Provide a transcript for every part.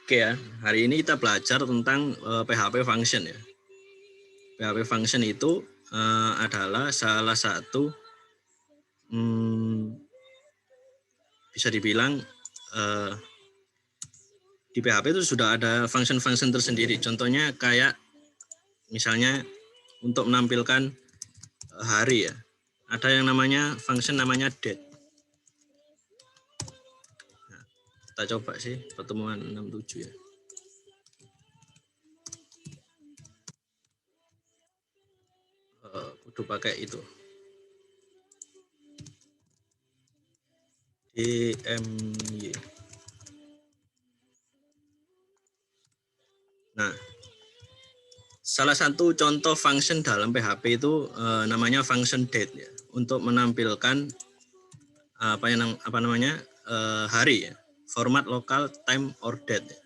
Oke ya, hari ini kita belajar tentang PHP function ya. PHP function itu adalah salah satu bisa dibilang di PHP itu sudah ada function-function tersendiri. Contohnya kayak misalnya untuk menampilkan hari ya, ada yang namanya function namanya date. Nah, kita coba sih pertemuan 67 ya. Kudu pakai itu DMY. Nah, salah satu contoh function dalam PHP itu namanya function date ya, untuk menampilkan hari ya, format lokal time or date ya.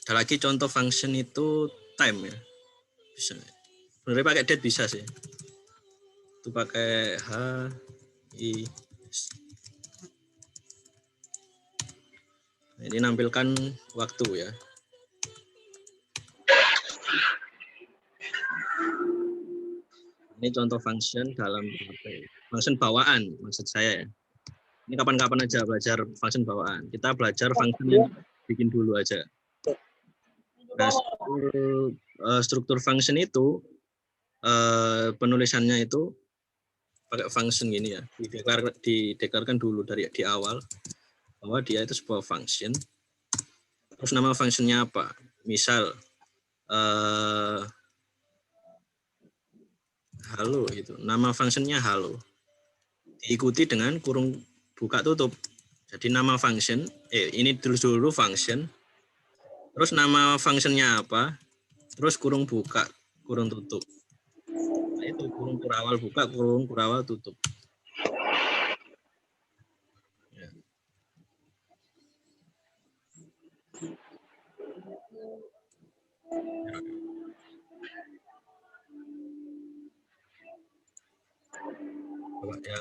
Ada lagi contoh function itu time ya, bisa. Sebenarnya pakai date bisa sih. Itu pakai hi. Ini nampilkan waktu ya. Ini contoh function dalam PHP. Function bawaan maksud saya ya. Ini kapan-kapan aja belajar function bawaan. Kita belajar function yang bikin dulu aja. Nah, struktur function itu penulisannya itu pakai function gini ya. Dideklarkan dulu dari di awal bahwa dia itu sebuah function. Terus nama functionnya apa? Misal halo itu. Nama functionnya halo. Diikuti dengan kurung buka tutup. Jadi nama function, ini dulu function. Terus nama functionnya apa? Terus kurung buka, kurung tutup. Nah, itu kurung kurawal buka, kurung kurawal tutup. Ya. Coba ya.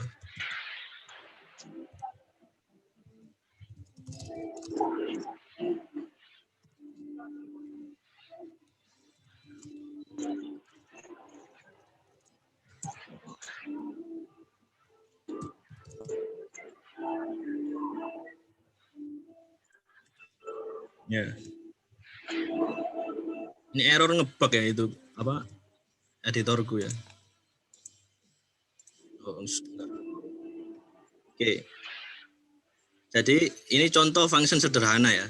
Ya. Ini error ngebug ya itu apa editorku ya. Oh, oke. Jadi ini contoh function sederhana ya.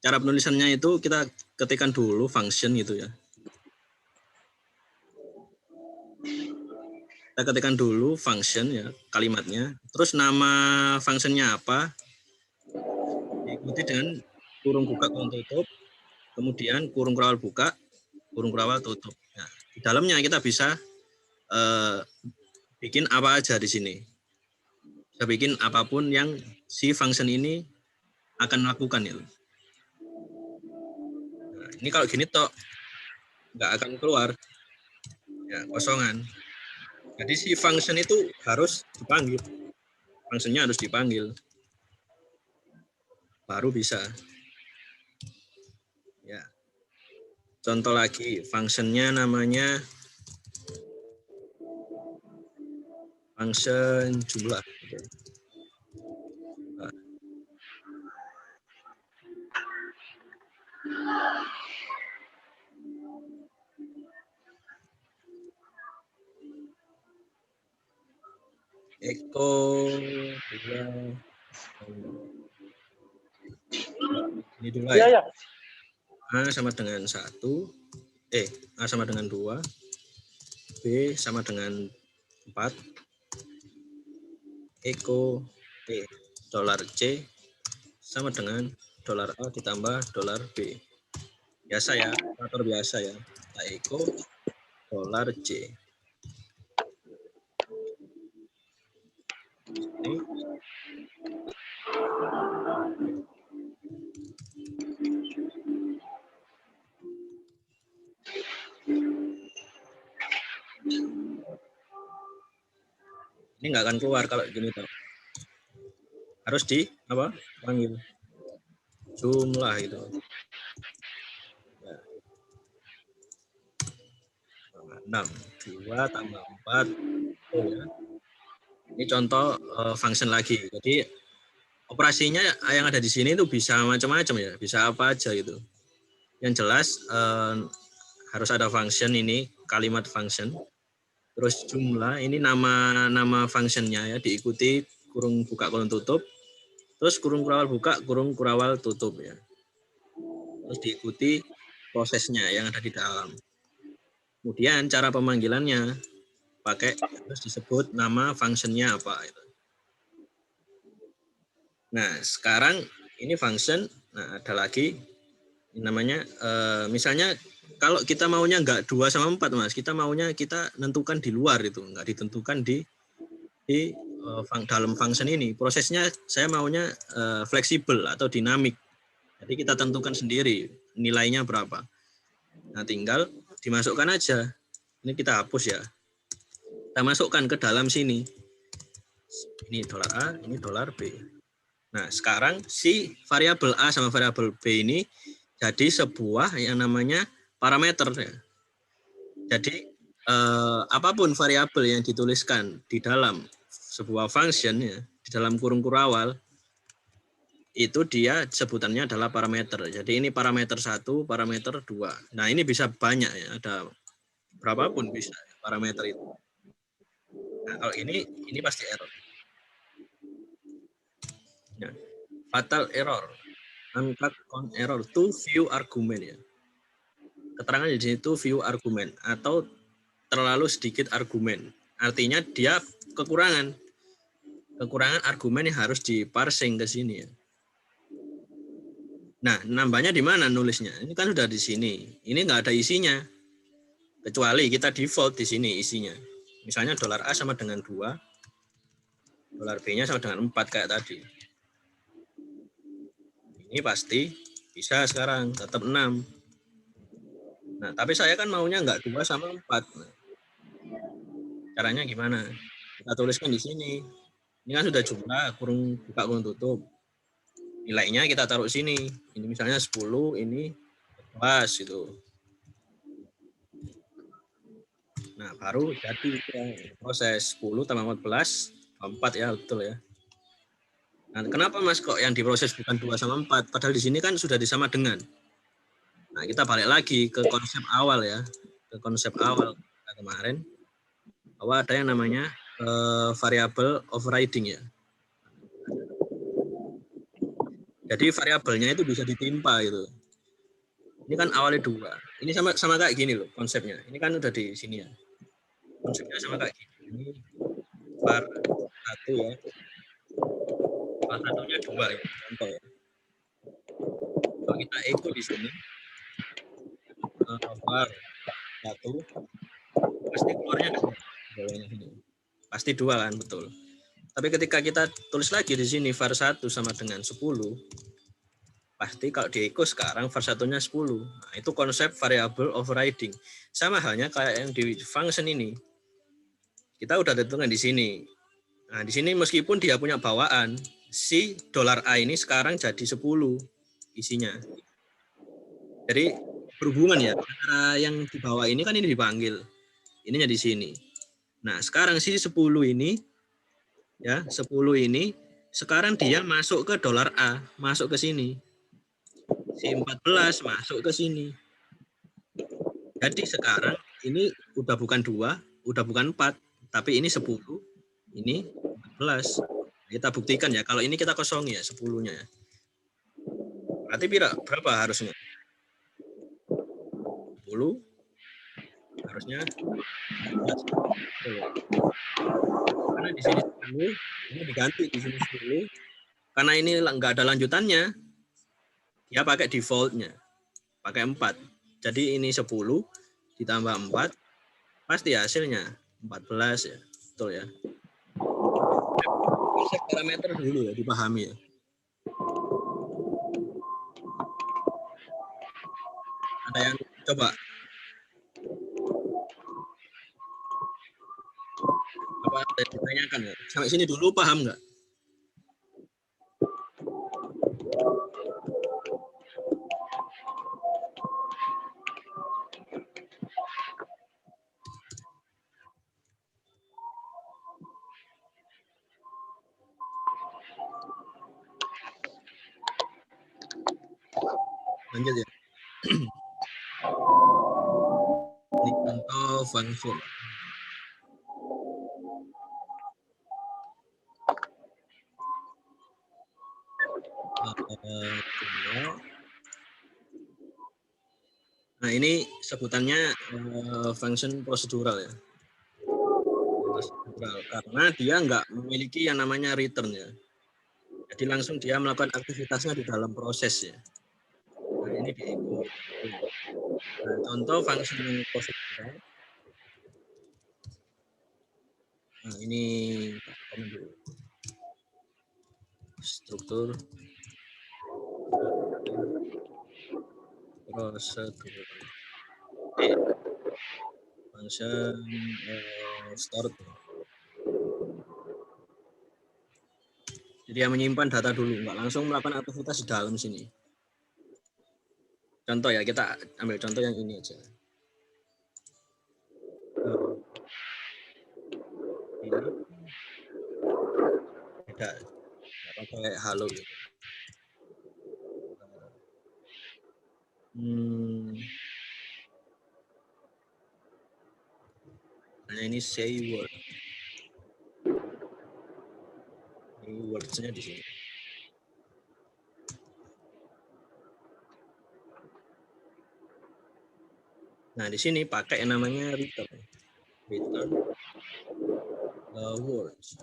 Cara penulisannya itu kita ketikkan dulu function gitu ya. Kita ketikkan dulu function ya, kalimatnya. Terus nama functionnya apa? Diikuti dengan kurung buka, kurung tutup. Kemudian kurung kurawal buka, kurung kurawal tutup. Nah, di dalamnya kita bisa bikin apa aja di sini. Bisa bikin apapun yang si function ini akan melakukan itu. Nah, ini kalau gini toh nggak akan keluar ya, kosongan. Jadi si function itu harus dipanggil. Functionnya harus dipanggil. Baru bisa. Ya. Contoh lagi, functionnya namanya function jumlah. Nah. Eko 2 ini dulu ya. A sama dengan 1, A sama dengan 2, B sama dengan 4, Eko dolar C sama dengan dolar A ditambah dolar B. Biasa ya, operator biasa ya. Eko dolar C. Ini nggak akan keluar kalau gini toh. Harus di apa? Panggil. jumlah itu. Ya. 6, 2 tambah 4. Oh ya. Ini contoh function lagi. Jadi operasinya yang ada di sini itu bisa macam-macam ya, bisa apa aja gitu. Yang jelas harus ada function ini, kalimat function. Terus jumlah, ini nama functionnya ya, diikuti kurung buka kurung tutup. Terus kurung kurawal buka, kurung kurawal tutup ya. Terus diikuti prosesnya yang ada di dalam. Kemudian cara pemanggilannya pakai terus disebut nama functionnya apa itu. Nah, sekarang ini function, nah ada lagi namanya misalnya kalau kita maunya enggak 2 sama 4 Mas, kita maunya kita nentukan di luar itu, enggak ditentukan di dalam function ini. Prosesnya saya maunya fleksibel atau dinamik. Jadi kita tentukan sendiri nilainya berapa. Nah, tinggal dimasukkan aja. Ini kita hapus ya. Kita masukkan ke dalam sini. Ini dolar A, ini dolar B. Nah, sekarang si variabel A sama variabel B ini jadi sebuah yang namanya parameter. Jadi apapun variabel yang dituliskan di dalam sebuah function ya, di dalam kurung kurawal, itu dia sebutannya adalah parameter. Jadi ini parameter 1, parameter 2. Nah, ini bisa banyak ya, ada berapapun bisa parameter itu. Nah, kalau ini pasti error. Ya. Fatal error. Uncut on error to view argument ya. Keterangan di sini to view argument atau terlalu sedikit argumen. Artinya dia kekurangan argumen yang harus diparsing ke sini ya. Nah, nambahnya di mana nulisnya? Ini kan sudah di sini. Ini nggak ada isinya. Kecuali kita default di sini isinya. Misalnya dolar A sama dengan 2, dolar B-nya sama dengan 4 kayak tadi. Ini pasti bisa sekarang, tetap 6. Nah, tapi saya kan maunya nggak 2 sama 4. Nah, caranya gimana? Kita tuliskan di sini. Ini kan sudah jumlah, kurung buka, kurung tutup. Nilainya kita taruh sini. Ini misalnya 10, ini 11 gitu. Nah, baru jadi proses 10 tambah 14, 4 ya, betul ya. Nah, kenapa Mas kok yang diproses bukan 2 sama 4? Padahal di sini kan sudah disama dengan. Nah, kita balik lagi ke konsep awal ya. Ke konsep awal kemarin. Bahwa ada yang namanya variabel overriding ya. Jadi variabelnya itu bisa ditimpa gitu. Ini kan awalnya 2. Ini sama kayak gini loh konsepnya. Ini kan udah di sini ya. Konsepnya sama kayak gini. Ini var 1 ya. Var 1-nya 2 ya, contoh ya. Kalau kita echo di sini var 1 pasti keluarnya 2. Pasti 2 kan, betul. Tapi ketika kita tulis lagi di sini var 1 sama dengan 10, pasti kalau di echo sekarang var 1-nya 10. Nah, itu konsep variable overriding. Sama halnya kayak yang di function ini. Kita udah tentukan di sini. Nah, di sini meskipun dia punya bawaan, si dolar A ini sekarang jadi 10 isinya. Jadi berhubungan ya, antara yang di bawah ini kan ini dipanggil. Ininya di sini. Nah, sekarang si 10 ini ya, 10 ini sekarang dia masuk ke dolar A, masuk ke sini. Si 14 masuk ke sini. Jadi sekarang ini udah bukan 2, udah bukan 4, tapi ini 10, ini 14. Kita buktikan ya, kalau ini kita kosong ya 10-nya ya. Berarti berapa harusnya? 10 harusnya 14. Karena di sini 10, ini diganti di sini 10. Karena ini enggak ada lanjutannya, dia pakai defaultnya, pakai 4. Jadi ini 10 ditambah 4, pasti hasilnya 14 ya, betul ya. Konsep parameter dulu ya, dipahami ya. Ada yang coba? Apa ada yang ditanyakan ya? Sampai sini dulu paham nggak? Lanjut ya. Ini contoh function. Nah, ini sebutannya function prosedural ya. Prosedural, karena dia nggak memiliki yang namanya return ya. Jadi langsung dia melakukan aktivitasnya di dalam proses ya. Nah, ini di echo. Nah, contoh function yang prosedural. Nah, ini komen dulu. Struktur prosedural. Function start. Jadi dia menyimpan data dulu, nggak langsung melakukan aktivitas di dalam sini. Contoh ya, kita ambil contoh yang ini aja. Ini beda, nggak pakai halo gitu. Nah, ini say word. Ini words-nya di sini. Nah, di sini pakai yang namanya return. Return words.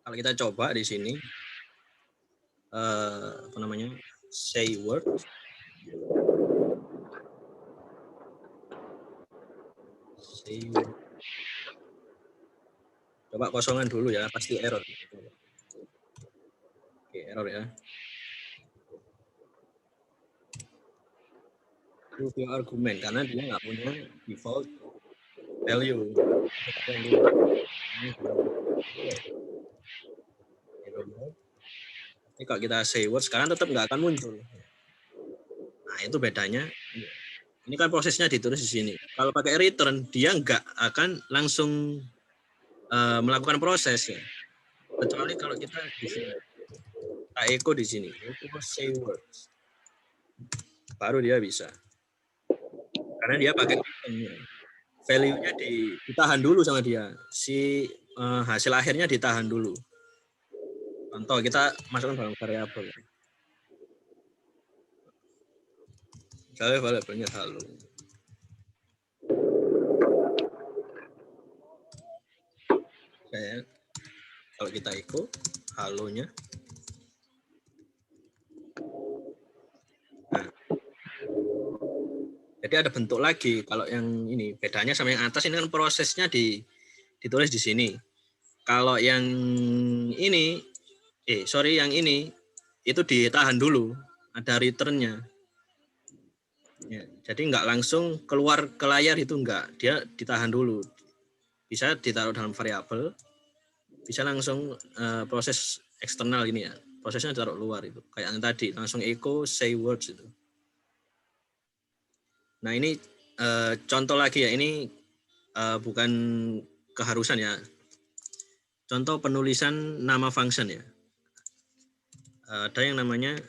Kalau kita coba di sini, apa namanya, say word. Say word. Coba kosongan dulu ya, pasti error. Oke, error ya. Review argumen karena dia nggak punya default value. Ini kalau kita say word sekarang tetap nggak akan muncul. Nah, itu bedanya. Ini kan prosesnya ditulis di sini. Kalau pakai return, dia nggak akan langsung melakukan proses ya. Kecuali kalau kita di sini, kita echo di sini, echo say words, baru dia bisa. Karena dia pakai value-nya ditahan dulu sama dia. Si hasil akhirnya ditahan dulu. Contoh kita masukkan dalam variabel. Misalnya variabelnya halo. Kalau kita echo halonya. Nah, jadi ada bentuk lagi. Kalau yang ini bedanya sama yang atas ini kan prosesnya ditulis di sini. Kalau yang ini, yang ini itu ditahan dulu, ada returnnya. Ya, jadi nggak langsung keluar ke layar itu enggak, dia ditahan dulu. Bisa ditaruh dalam variabel, bisa langsung proses eksternal ini ya, prosesnya ditaruh luar itu. Kayak yang tadi, langsung echo say words itu. Nah ini contoh lagi ya, ini bukan keharusan ya. Contoh penulisan nama function ya. Ada yang namanya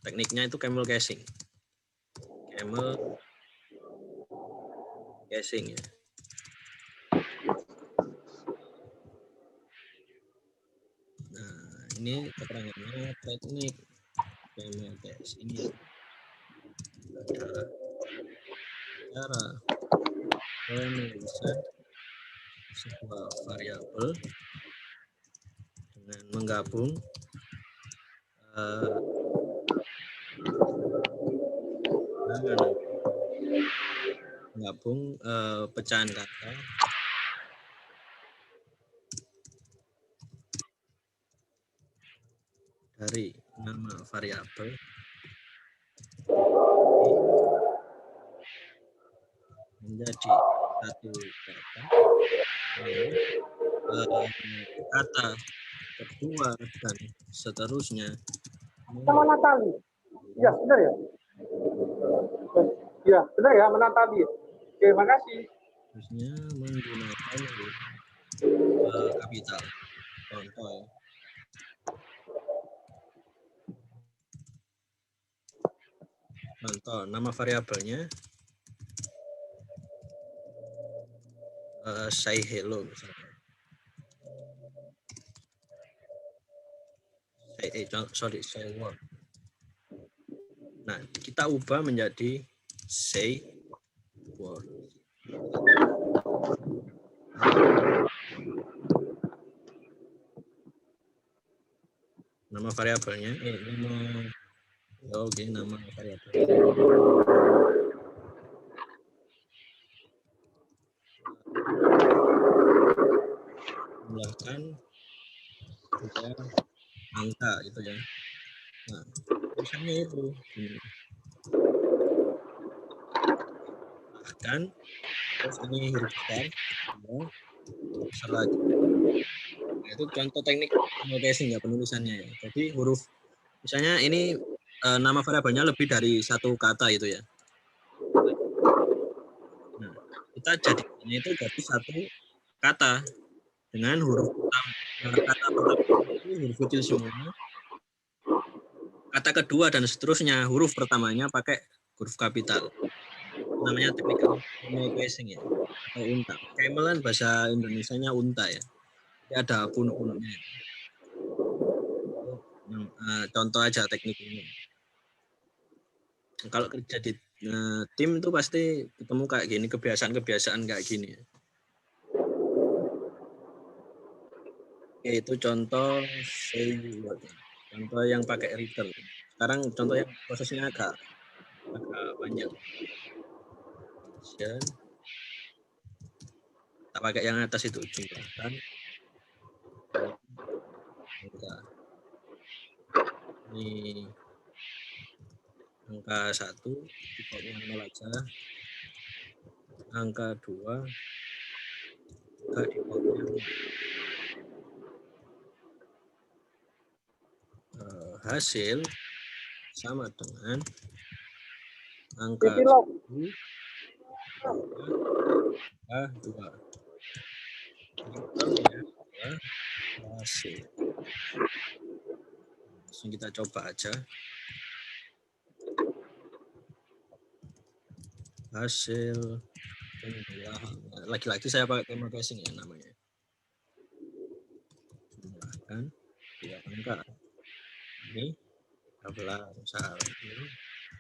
tekniknya itu camel casing. Camel casing ya. Nah ini keterangannya teknik camel casing ya. Adalah cara penulisan sebuah variabel dengan menggabung pecahan kata dari nama variabel menjadi satu kata, kata kedua dan seterusnya. Sama Natali. Iya, benar ya? Iya, benar ya, Natali. Oke, makasih. Harusnya menggunakan kapital. Contoh. Contoh, nama variabelnya say hello misalnya. Say what. Nah, kita ubah menjadi say what. Nama variabelnya, nama variabel. Jumlahkan juga angka gitu ya. Nah, tulisannya itu bahkan terus ini huruf besar, besar lagi. Nah, itu contoh teknik notation ya penulisannya ya. Jadi huruf misalnya ini nama variabelnya lebih dari satu kata itu ya. Nah, kita jadikannya itu jadi satu kata dengan huruf kata pertama itu huruf kecil semua. Kata kedua dan seterusnya huruf pertamanya pakai huruf kapital. Namanya teknik notation ya. Atau unta. Camelan bahasa Indonesianya unta ya. Jadi ada punuk-punuknya. Contoh aja teknik ini. Kalau kerja di tim itu pasti ketemu kayak gini, kebiasaan-kebiasaan kayak gini. Oke, itu contoh contoh yang pakai return. Sekarang contoh yang prosesnya agak panjang. Kita pakai yang atas itu jumlahkan. Ini angka 1 defaultnya 0 aja. Angka 2 juga defaultnya 0. Hasil sama dengan angka 1 2. Return-nya adalah hasil. Langsung kita coba aja. Hasil penjumlahan. Lagi-lagi saya pakai tema casing ya namanya. Jumlahkan 2 angka. Ini 13 misalnya. Ini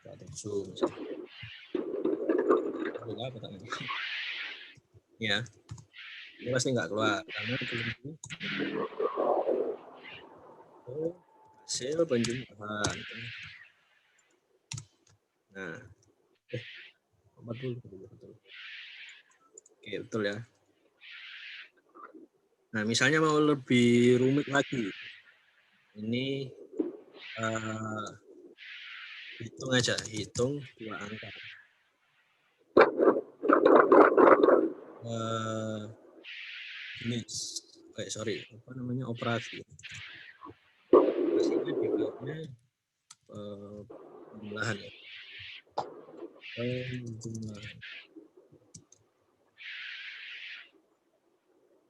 27 misalnya. Apa namanya? Ya. Ini pasti nggak keluar karena itu hasil penjumlahan. Nah, betul. Oke, betul ya. Nah, misalnya mau lebih rumit lagi. Ini hitung aja, hitung 2 angka. Jenis, apa namanya, operasi. Operasinya defaultnya penjumlahan ya. Penjumlahan.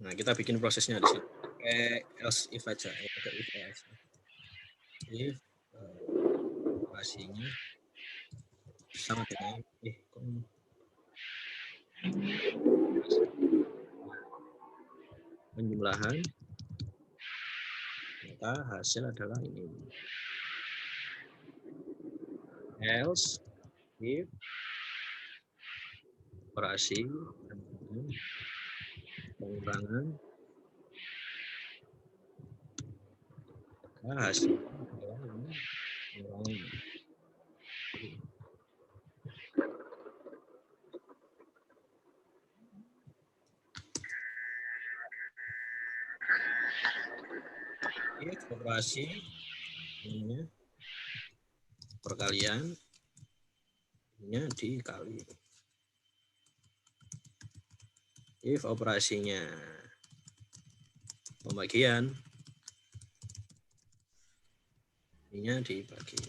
Nah, kita bikin prosesnya di sini. Pakai else if aja, pakai if else. If operasinya sama dengan penjumlahan, maka hasil adalah ini. Else if operasi pengurangan, maka hasil adalah ini. If operasi ini perkalian ini dikali. If operasinya pembagian ini dibagi.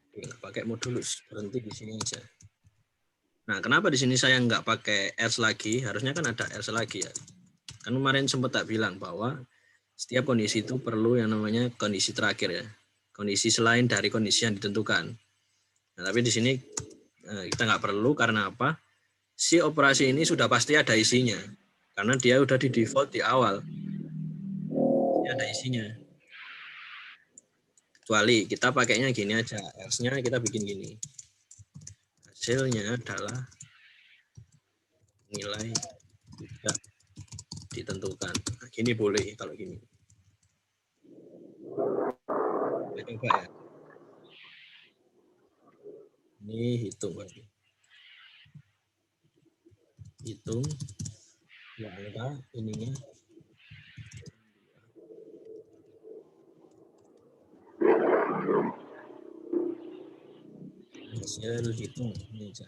Oke, nggak pakai modulus, berhenti di sini aja. Nah, kenapa di sini saya nggak pakai else lagi? Harusnya kan ada else lagi ya. Kan kemarin sempat tak bilang bahwa setiap kondisi itu perlu yang namanya kondisi terakhir ya. Kondisi selain dari kondisi yang ditentukan. Nah, tapi di sini kita nggak perlu karena apa? Si operasi ini sudah pasti ada isinya. Karena dia udah di default di awal. Ini ada isinya. Kecuali kita pakainya gini aja. Else-nya kita bikin gini. Hasilnya adalah nilai tidak ditentukan. Nah, gini boleh kalau gini. Kita coba ya. Ini hitung berarti. Hitung ya angka ininya. Hasil hitung ini aja.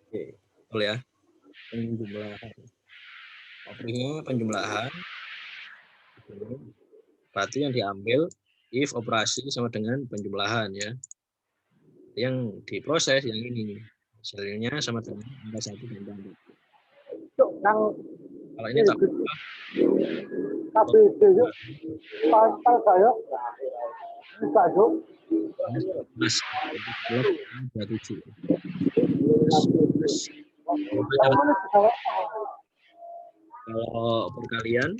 Oke, betul ya. Penjumlahan. Operasinya penjumlahan. Berarti yang diambil if operasi sama dengan penjumlahan ya. Yang diproses yang ini. Hasilnya sama dengan angka 1 dan tambah. Kalau ini tambah KBD yuk, pantal saya, bisa yuk. plus 27. Kalau perkalian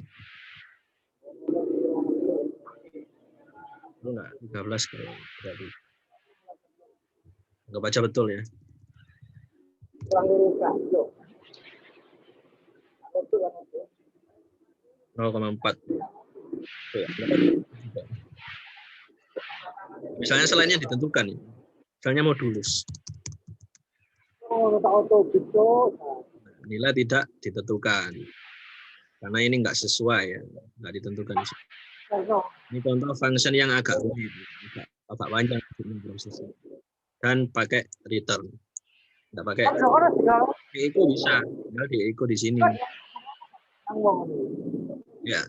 itu enggak 13 kalau berarti. Enggak baca betul ya. 0,4. Misalnya selainnya ditentukan. Misalnya modulus. Nilai tidak ditentukan. Karena ini enggak sesuai ya, enggak ditentukan. Ini contoh function yang agak rumit, agak panjang prosesnya. Dan pakai return. Enggak pakai echo bisa, tinggal di echo di sini. Ya.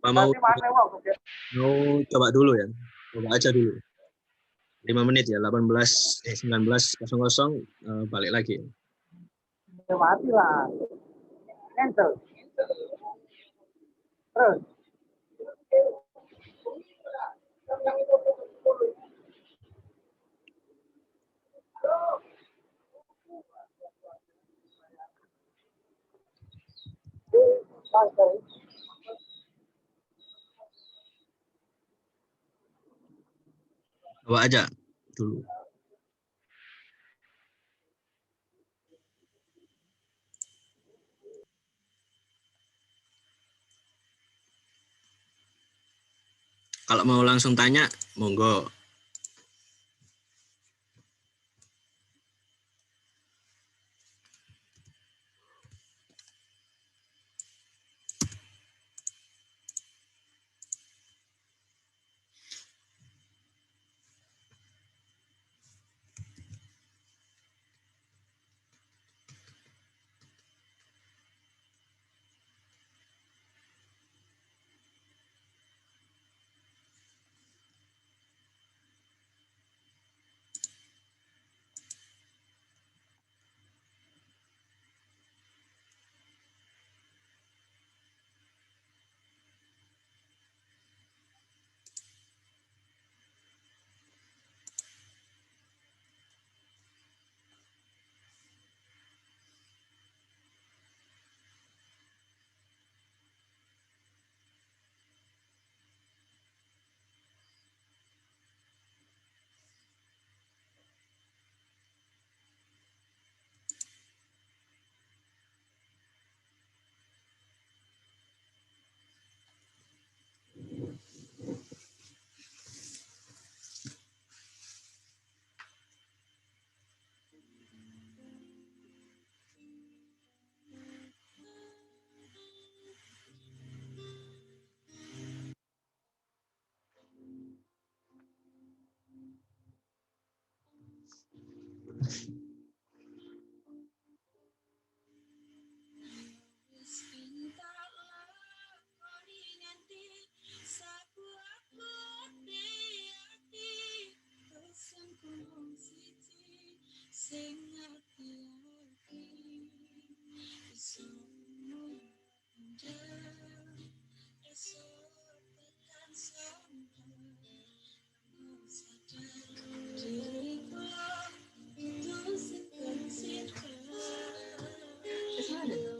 Mau coba dulu ya. Coba aja dulu. 5 menit ya, 19.00 balik lagi. Mati lah. Cancel. Terus. Coba aja dulu. Kalau mau langsung tanya, monggo.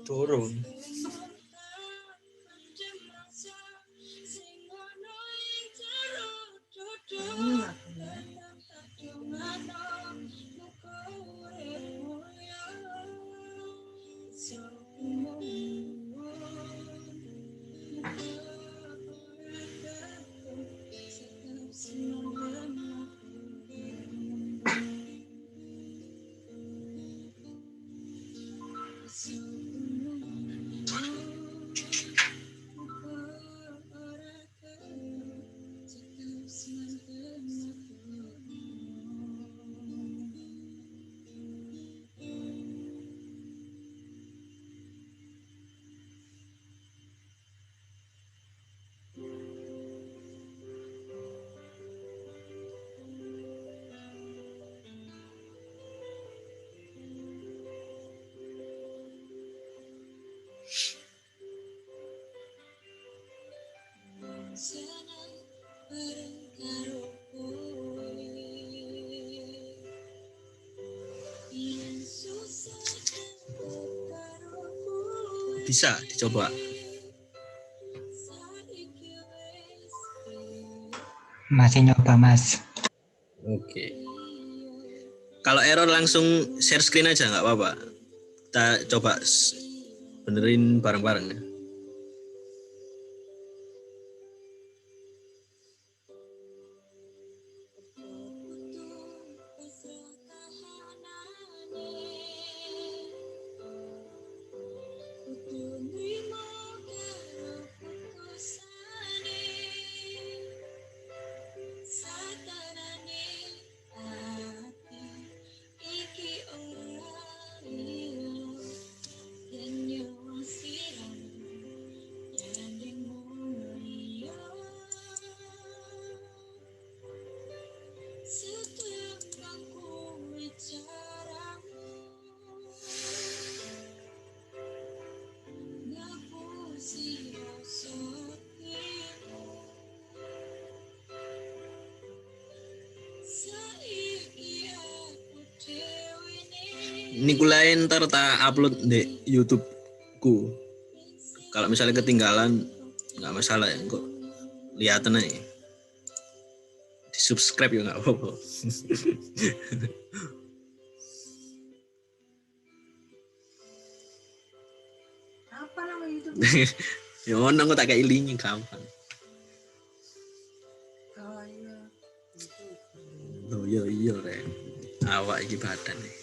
Turun. Bisa dicoba. Masih nyoba, Mas. Oke. Kalau error langsung share screen aja nggak apa-apa. Kita coba benerin bareng-bareng ya. Ini kulai ntar tak upload di YouTube-ku. Kalau misalnya ketinggalan nggak masalah ya, kok lihatan aja. Di subscribe ya nggak apa-apa. Apa nama YouTube? Ya ono aku tak kayak linki kapan. Oh iya. Loh iya rek. Awak iki badan nih.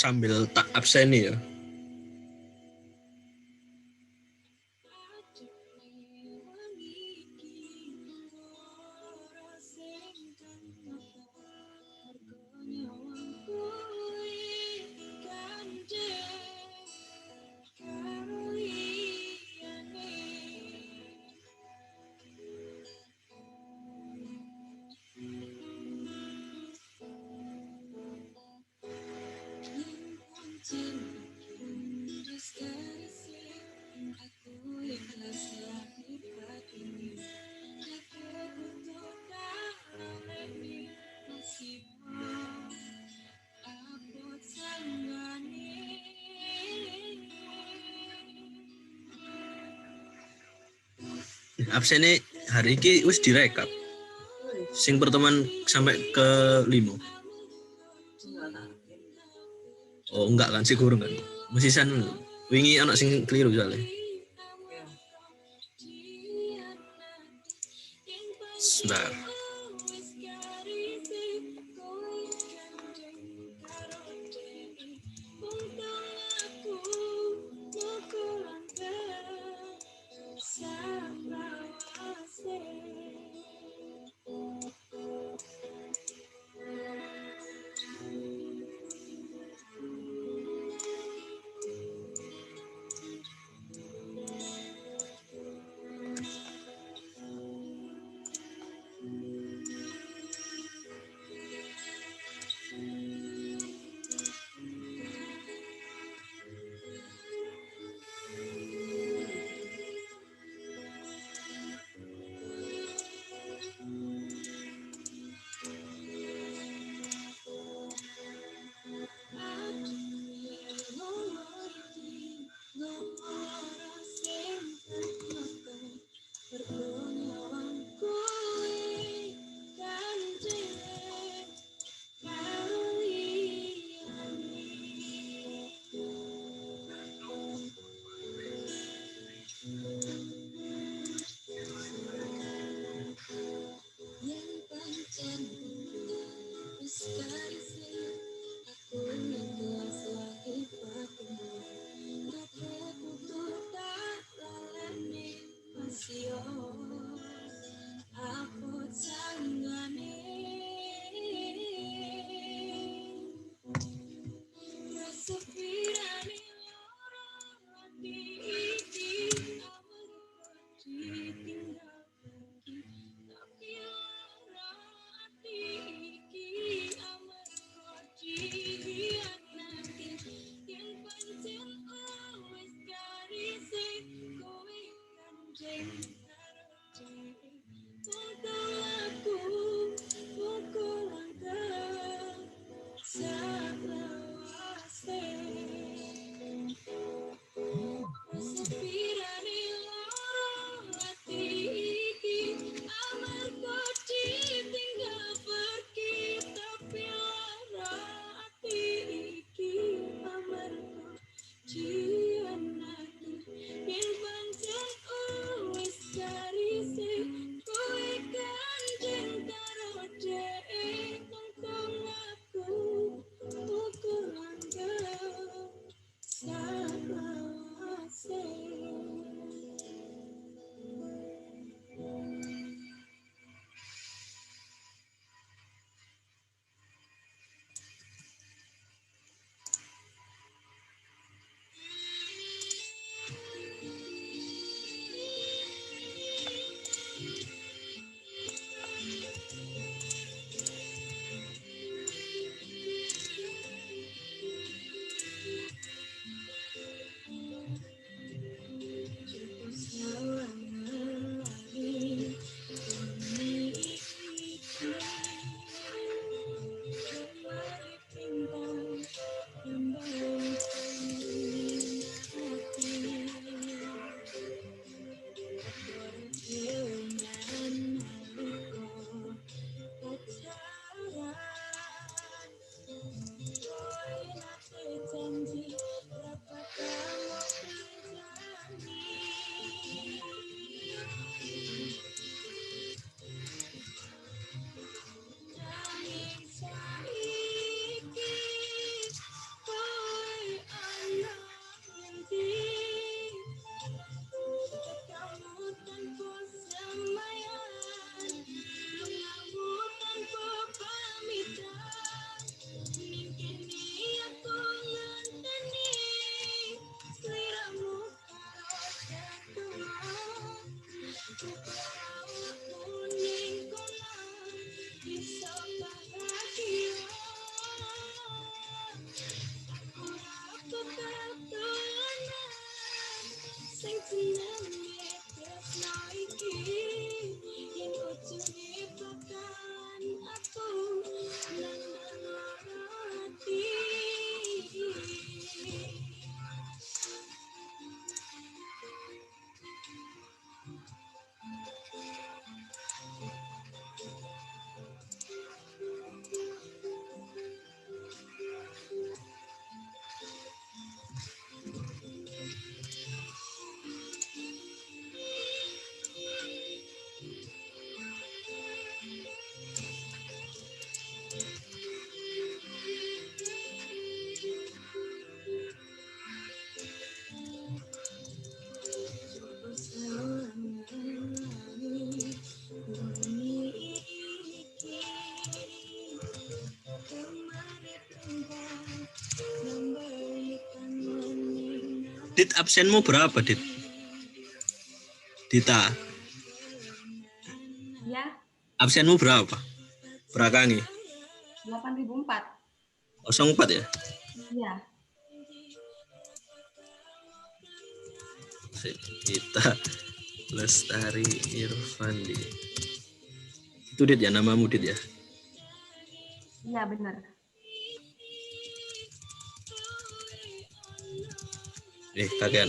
sambil tak abseni ya. Absennya hari ini wis direkap. Sing pertemuan sampai ke 5. Oh enggak kan sih kurang kan. Musisan wingi anak sing keliru soalnya. Sebentar. Dit, absenmu berapa, Dit? Dita, Ya, absenmu berapa? Berakangi? 8.004. 04 ya? Iya. Dita Lestari Irfandi. Itu Dit ya, namamu Dit ya? Iya, benar. Kagian.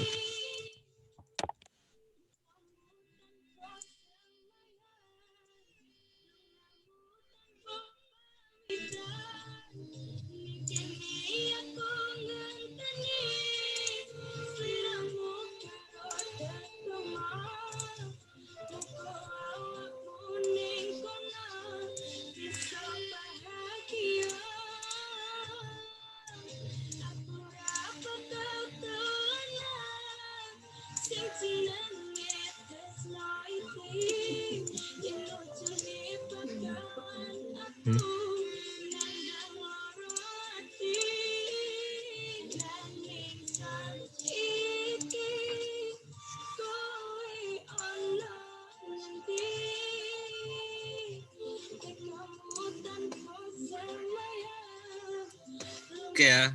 Oke ya.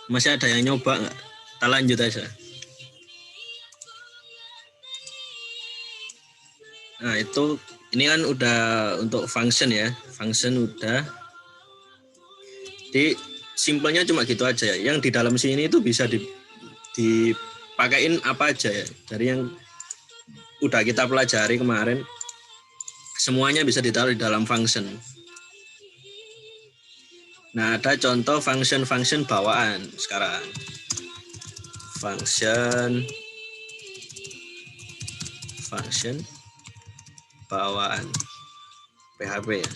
Masih ada yang nyoba nggak? Kita lanjut aja. Nah, itu ini kan udah untuk function ya. Function udah. Di simpelnya cuma gitu aja ya. Yang di dalam sini itu bisa dipakein apa aja ya. Dari yang udah kita pelajari kemarin, semuanya bisa ditaruh di dalam function. Nah, ada contoh function bawaan sekarang. Function bawaan PHP ya.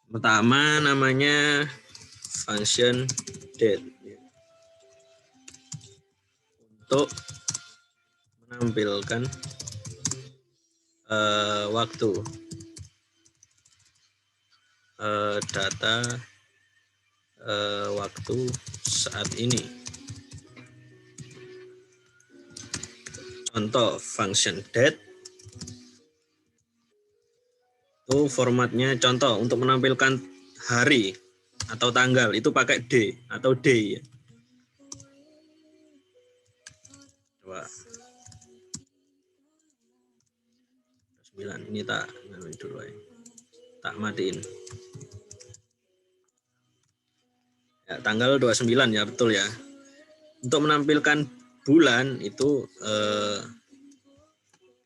Pertama namanya function date untuk menampilkan waktu, data waktu saat ini. Contoh function date itu formatnya, contoh untuk menampilkan hari atau tanggal itu pakai D atau day ya. Coba 9 ini tak dulu ya. Tak matiin. Ya, tanggal 29 ya, betul ya. Untuk menampilkan bulan itu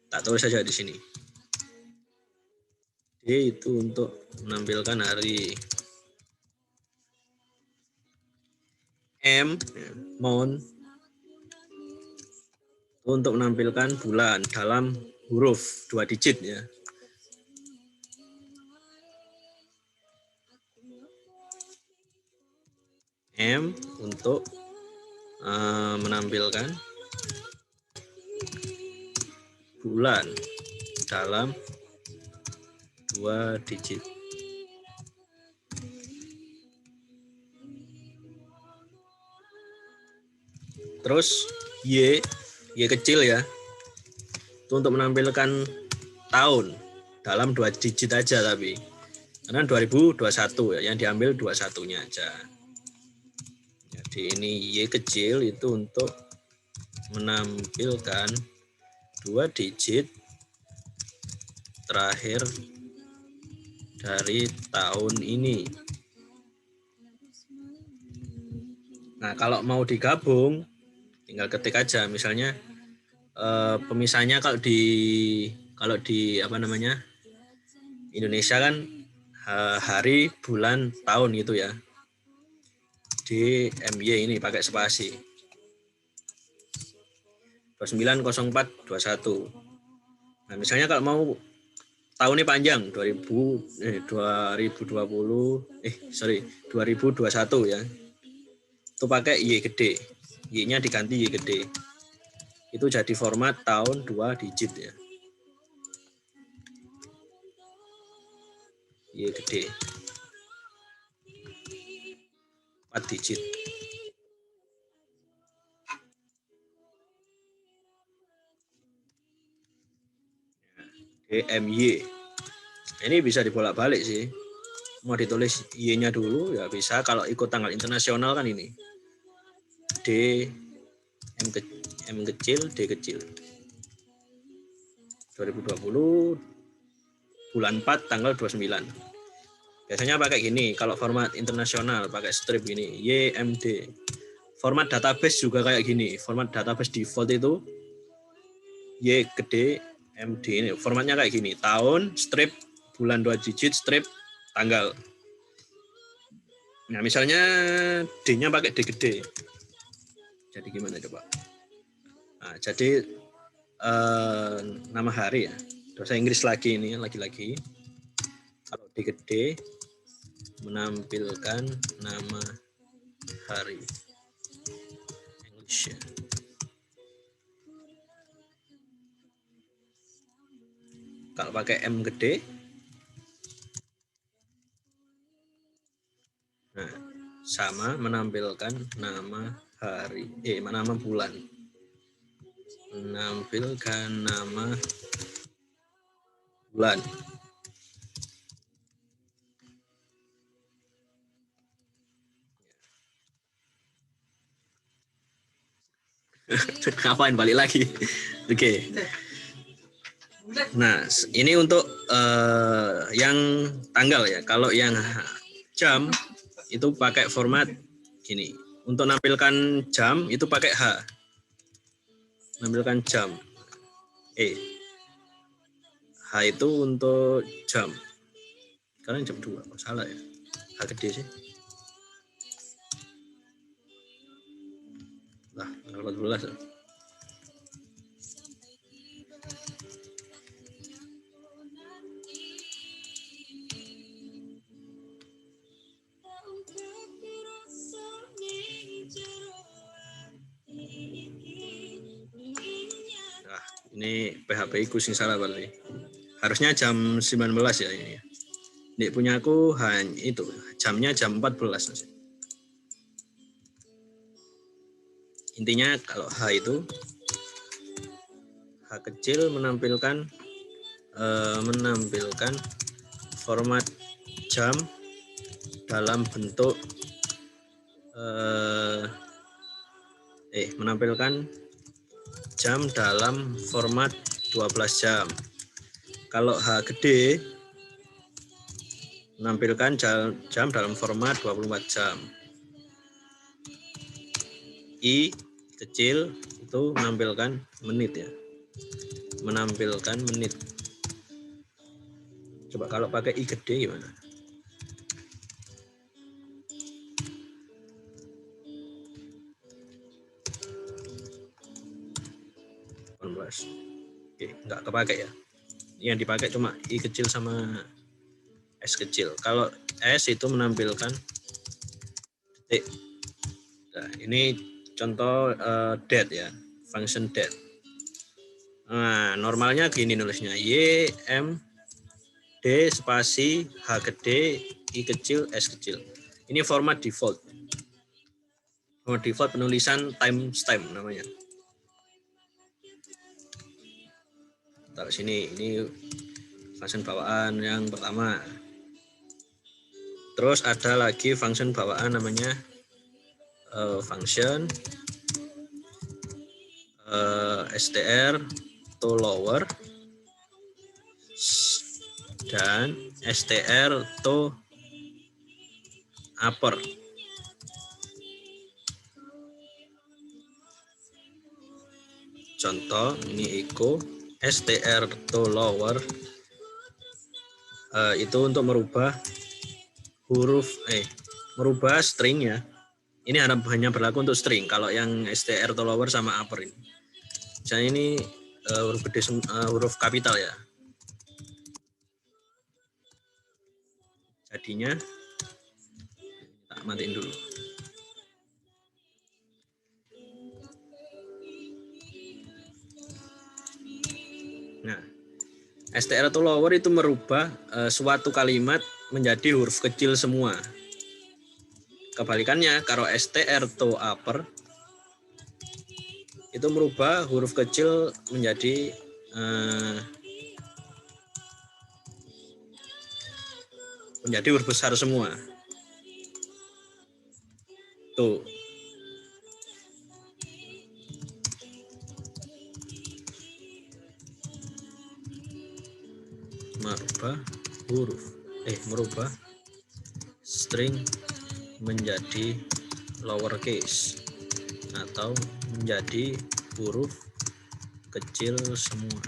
tak tulis saja di sini. D itu untuk menampilkan hari. M ya, month untuk menampilkan bulan dalam huruf 2 digit ya. M untuk menampilkan bulan dalam 2 digit. Terus Y kecil ya. Itu untuk menampilkan tahun dalam 2 digit aja tapi. Karena 2021 ya, yang diambil 21-nya aja. Jadi ini Y kecil itu untuk menampilkan 2 digit terakhir dari tahun ini. Nah, kalau mau digabung tinggal ketik aja, misalnya pemisahnya kalau di apa namanya, Indonesia kan hari, bulan, tahun gitu ya. Di MY ini pakai spasi. 290421. Nah, misalnya kalau mau tahunnya panjang 2021 ya. Itu pakai Y gede. Y-nya diganti Y gede. Itu jadi format tahun 2 digit ya. Y gede. 4 digit. DMY. Ini bisa dibolak-balik sih. Mau ditulis Y-nya dulu ya bisa, kalau ikut tanggal internasional kan ini. D M kecil, D kecil. 2020 bulan 4 tanggal 29. Biasanya pakai gini, kalau format internasional pakai strip gini, YMD. Format database juga kayak gini, format database default itu Y gede, MD. Ini formatnya kayak gini, tahun, strip, bulan 2 digit, strip, tanggal. Nah, misalnya D-nya pakai D gede. Jadi gimana coba? Nah, jadi nama hari ya. Bahasa Inggris lagi ini, lagi-lagi. Kalau D gede menampilkan nama hari. English ya. Kalau pakai M gede, nah, sama menampilkan nama hari, nama bulan. Menampilkan nama bulan. Ngapain balik lagi? Oke. Nah, ini untuk yang tanggal ya. Kalau yang jam itu pakai format gini. Untuk nampilkan jam itu pakai H. Nampilkan jam. H itu untuk jam. Sekarang jam 2. Oh, salah ya. H gede sih. Lah, 14 ya. Nah, ini PHP ku sing salah berarti. Harusnya jam 19 ya ini. Nek punya aku hanya itu, jamnya jam 14. Intinya kalau H itu H kecil menampilkan format jam dalam bentuk menampilkan jam dalam format 12 jam. Kalau H gede menampilkan jam dalam format 24 jam. I kecil itu menampilkan menit ya. Menampilkan menit. Coba kalau pakai I gede gimana? Oke, nggak kepakai ya. Yang dipakai cuma I kecil sama S kecil. Kalau S itu menampilkan detik. Nah, ini contoh date ya, function date. Nah, normalnya gini nulisnya, Y, M, D, spasi, H gede, I kecil, S kecil. Ini format default. Format default penulisan timestamp namanya. Taruh sini, ini function bawaan yang pertama. Terus ada lagi function bawaan namanya function str to lower dan str to upper. Contoh ini echo str to lower itu untuk merubah huruf merubah string ya. Ini hanya berlaku untuk string. Kalau yang str to lower sama upper ini. Misalnya ini huruf gede, huruf kapital ya. Jadinya tak matiin dulu. Nah, str to lower itu merubah suatu kalimat menjadi huruf kecil semua. Kebalikannya, kalau str to upper itu merubah huruf kecil menjadi menjadi huruf besar semua. Tuh. Merubah string menjadi lowercase atau menjadi huruf kecil semua.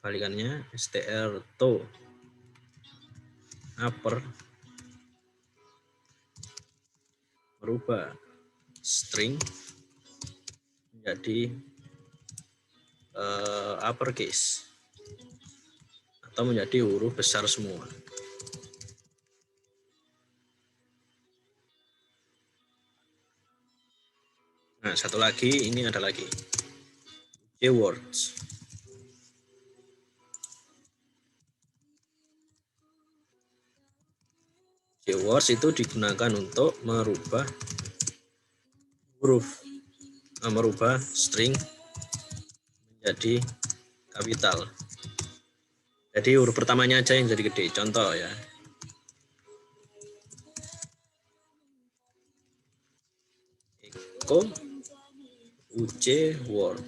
Balikannya str to upper merubah string menjadi uppercase atau menjadi huruf besar semua. Nah, satu lagi, ini ada lagi keywords. Keywords itu digunakan untuk merubah merubah string menjadi kapital. Jadi huruf pertamanya aja yang jadi gede. Contoh ya. Eko UC word.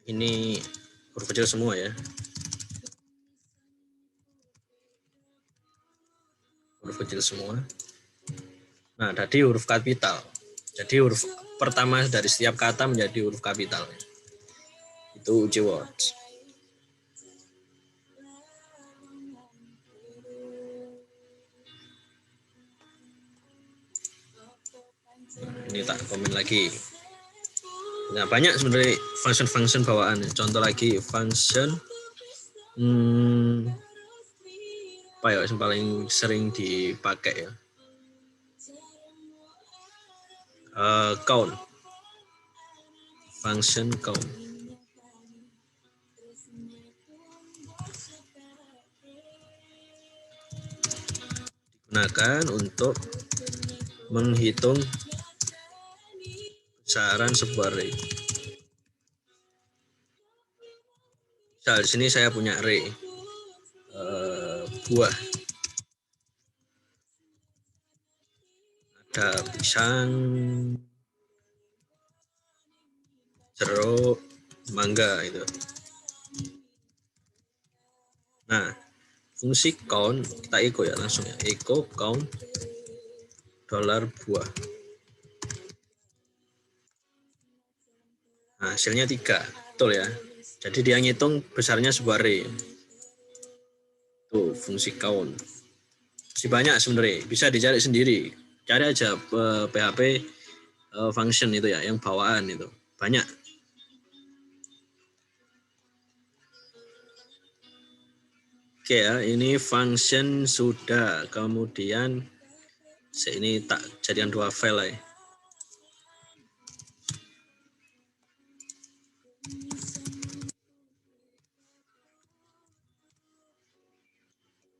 Ini huruf kecil semua ya. Huruf kecil semua. Nah, tadi huruf kapital. Jadi huruf pertama dari setiap kata menjadi huruf kapital. Itu UC words. Ini tak komen lagi. Nah, banyak sebenarnya function-function bawaan. Contoh lagi function apa ya yang paling sering dipakai ya? Count. Function count. Digunakan untuk menghitung besaran sebuah array. Misal di sini saya punya array buah. Ada pisang, jeruk, mangga itu. Nah, fungsi count kita echo ya langsung ya. Echo count $buah. Nah, hasilnya 3, betul ya. Jadi dia ngitung besarnya sebuah array. Tuh fungsi count. Masih banyak sebenarnya, bisa dicari sendiri. Cari aja PHP function itu ya, yang bawaan itu. Banyak. Oke ya, ini function sudah. Kemudian ini tak jadikan 2 file ya.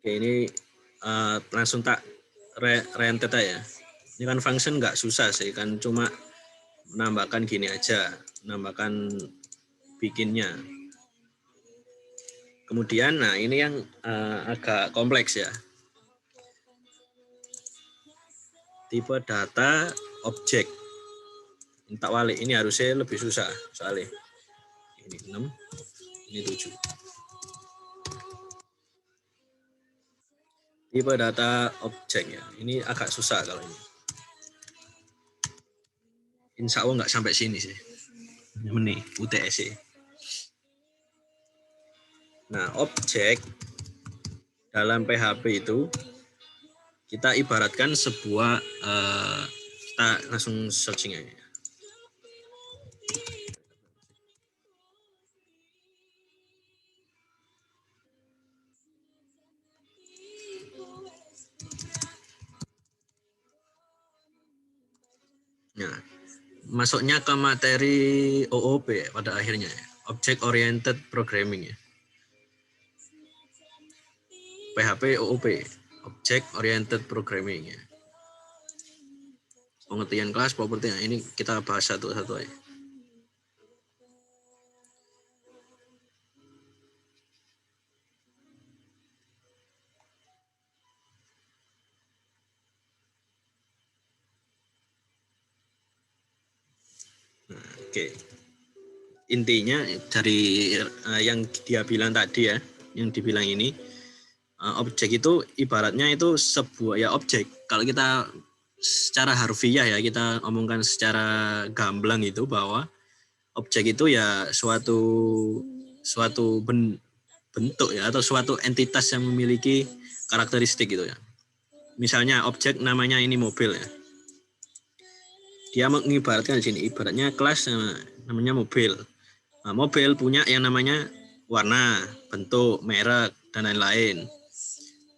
Oke, ini langsung tak rentet aja. Ini kan function nggak susah sih, kan cuma menambahkan gini aja, menambahkan bikinnya. Kemudian, nah ini yang agak kompleks ya. Tipe data objek. Tak walik, ini harusnya lebih susah soalnya. Ini 6, ini 7. Tipe data objek ya, ini agak susah kalau ini. Insya Allah nggak sampai sini sih. Ini UTS. Nah, objek dalam PHP itu kita ibaratkan sebuah kita langsung searching aja. Nah, masuknya ke materi OOP pada akhirnya, Object Oriented Programming ya. PHP OOP, Object Oriented Programming ya. Pengertian kelas, properti, ini kita bahas satu-satu aja. Oke. Intinya dari yang dia bilang tadi ya, yang dibilang ini, objek itu ibaratnya itu sebuah ya objek. Kalau kita secara harfiah ya, kita omongkan secara gamblang itu bahwa objek itu ya suatu bentuk ya, atau suatu entitas yang memiliki karakteristik gitu ya. Misalnya objek namanya ini mobil ya. Dia mengibaratkan di sini, ibaratnya kelas namanya mobil. Nah, mobil punya yang namanya warna, bentuk, merek, dan lain-lain.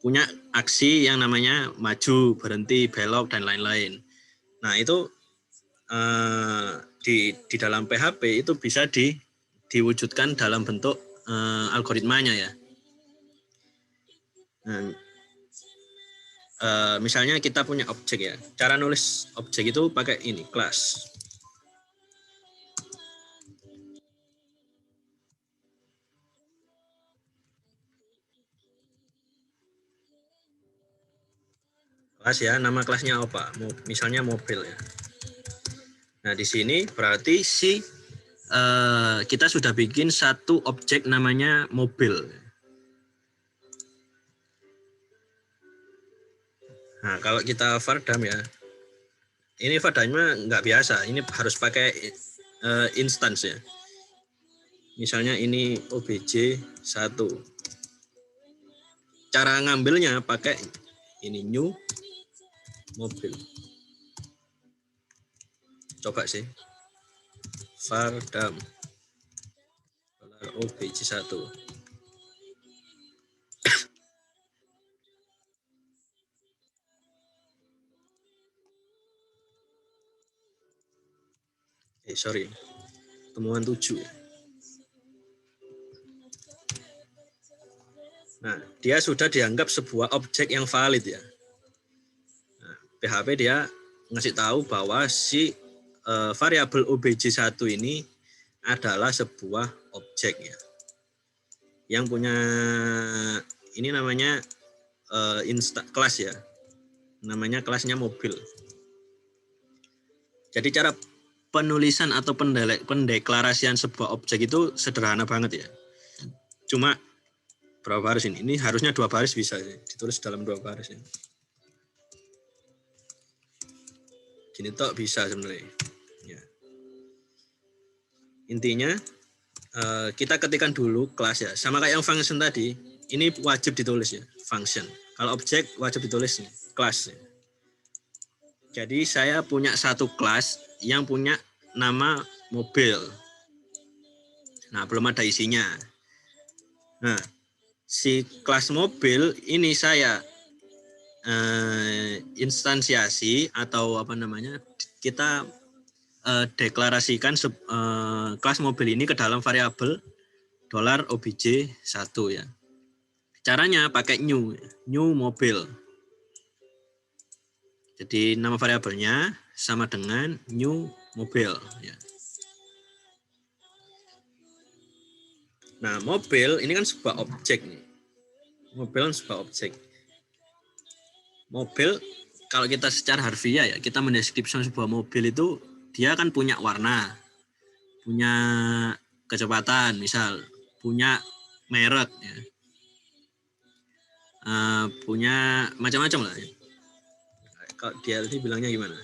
Punya aksi yang namanya maju, berhenti, belok, dan lain-lain. Nah, itu di dalam PHP itu bisa diwujudkan dalam bentuk algoritmanya ya. Nah, misalnya kita punya objek ya. Cara nulis objek itu pakai ini, kelas. Kelas ya, nama kelasnya apa? Misalnya mobil ya. Nah, di sini berarti kita sudah bikin satu objek namanya mobil. Nah, kalau kita vardam ya, ini vardamnya nggak biasa, ini harus pakai instance ya. Misalnya ini obj 1. Cara ngambilnya pakai ini new mobil. Coba sih. Vardam obj 1. Sorry. Temuan 7 ya. Nah, dia sudah dianggap sebuah objek yang valid ya. Nah, PHP dia ngasih tahu bahwa si variabel obj1 ini adalah sebuah objek ya. Yang punya ini namanya kelas ya. Namanya kelasnya mobil. Jadi cara penulisan atau pendeklarasian sebuah objek itu sederhana banget ya. Cuma berapa baris ini? Ini harusnya 2 baris bisa ya. Ditulis dalam 2 baris ya. Gini tok bisa sebenarnya. Ya. Intinya kita ketikkan dulu kelas ya. Sama kayak yang function tadi, ini wajib ditulis ya, function. Kalau objek wajib ditulis nih, kelas. Ya. Jadi saya punya satu kelas yang punya nama mobil. Nah, belum ada isinya. Nah, si kelas mobil ini saya instansiasi atau apa namanya, kita deklarasikan kelas mobil ini ke dalam variabel $obj1 ya. Caranya pakai new mobil. Jadi nama variabelnya sama dengan new mobil ya. Nah, mobil ini kan sebuah objek nih. Mobil kan sebuah objek. Mobil kalau kita secara harfiah ya, kita mendeskripsikan sebuah mobil itu dia kan punya warna, punya kecepatan, misal punya merek ya. Punya macam-macam lah ya. Kalau dia tadi bilangnya gimana?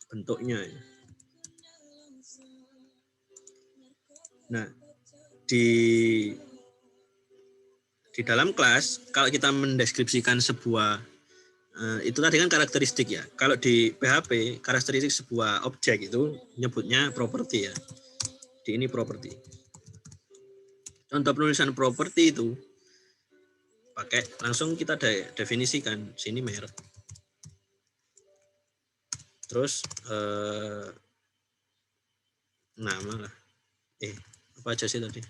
Bentuknya ya. Nah, di dalam kelas kalau kita mendeskripsikan sebuah itu tadi kan karakteristik ya. Kalau di PHP karakteristik sebuah objek itu nyebutnya properti ya. Di ini properti. Contoh penulisan properti itu pakai langsung kita definisikan sini merek. Terus nama lah. Apa aja sih tadi?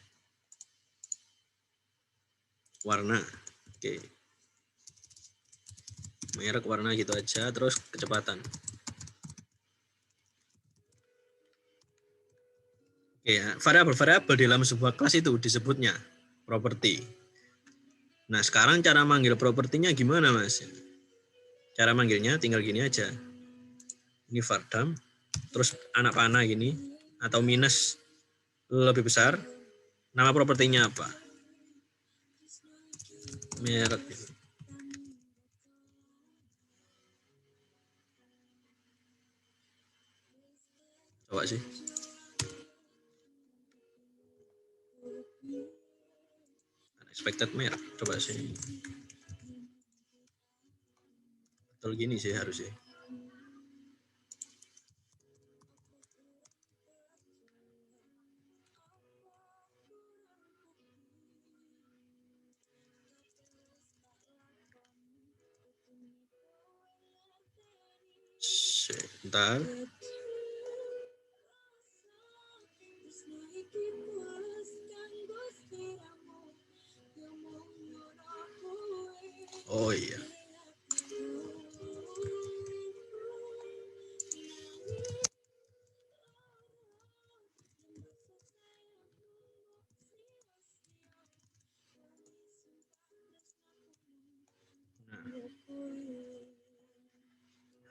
Warna. Oke. Merek, warna gitu aja, terus kecepatan. Oke ya, variabel-variabel di dalam sebuah kelas itu disebutnya properti. Nah, sekarang cara manggil propertinya gimana, Mas? Cara manggilnya tinggal gini aja. Ini Vardam. Terus anak panah gini. Atau minus lebih besar. Nama propertinya apa? Merek. Coba sih. Unexpected merek. Coba sih. Betul gini sih harusnya. Sebentar. Oh iya.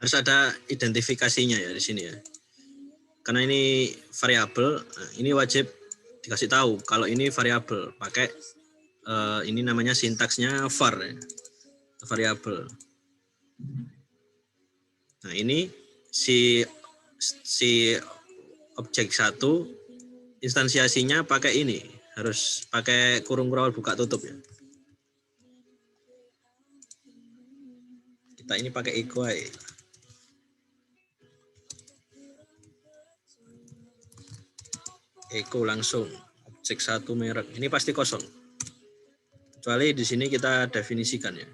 Harus ada identifikasinya ya di sini ya. Karena ini variabel, ini wajib dikasih tahu kalau ini variabel. Pakai ini namanya sintaksnya var ya. Variabel. Nah, ini si objek 1 instansiasinya pakai ini, harus pakai kurung kurung buka tutup ya. Kita ini pakai equal. Echo langsung objek 1 merek. Ini pasti kosong. Kecuali di sini kita definisikan ya.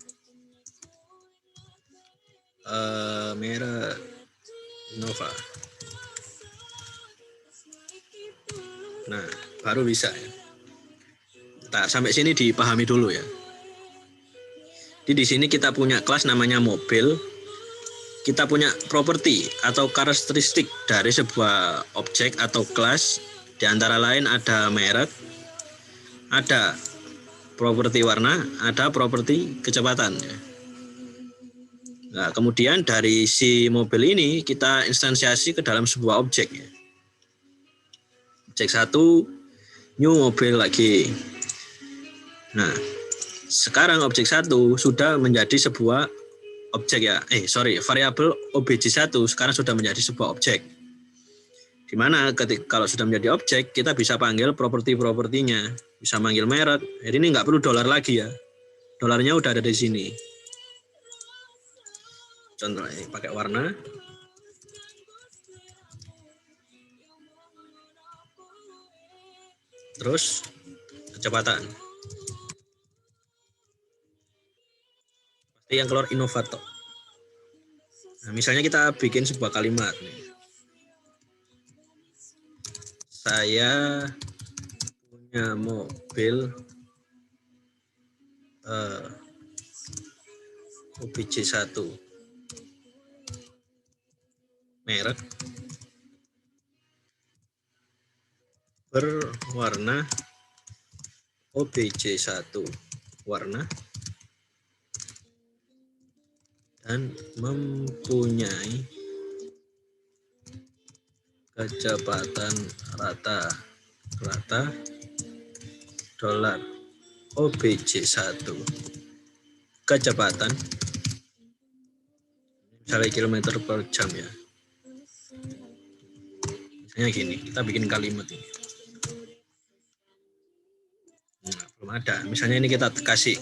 Merek Innova. Nah, baru bisa ya. Sampai sini dipahami dulu ya. Jadi di sini kita punya kelas namanya mobil. Kita punya properti atau karakteristik dari sebuah objek atau kelas. Di antara lain ada merek, ada properti warna, ada properti kecepatan. Nah, kemudian dari si mobil ini kita instansiasi ke dalam sebuah objek. Objek 1, new mobil lagi. Nah, sekarang objek 1 sudah menjadi sebuah objek ya. Variabel obj1 sekarang sudah menjadi sebuah objek. Di mana kalau sudah menjadi objek, kita bisa panggil properti-propertinya. Bisa manggil merek. Jadi ini nggak perlu dolar lagi ya. Dolarnya udah ada di sini. Contohnya pakai warna. Terus kecepatan. Pasti yang keluar inovator. Nah, misalnya kita bikin sebuah kalimat nih. Saya punya mobil OBJ1 merek berwarna OBJ1 warna dan mempunyai kecepatan rata dolar OBJ1 kecepatan misalnya kilometer per jam ya. Misalnya gini, kita bikin kalimat ini. Nah, belum ada. Misalnya ini kita kasih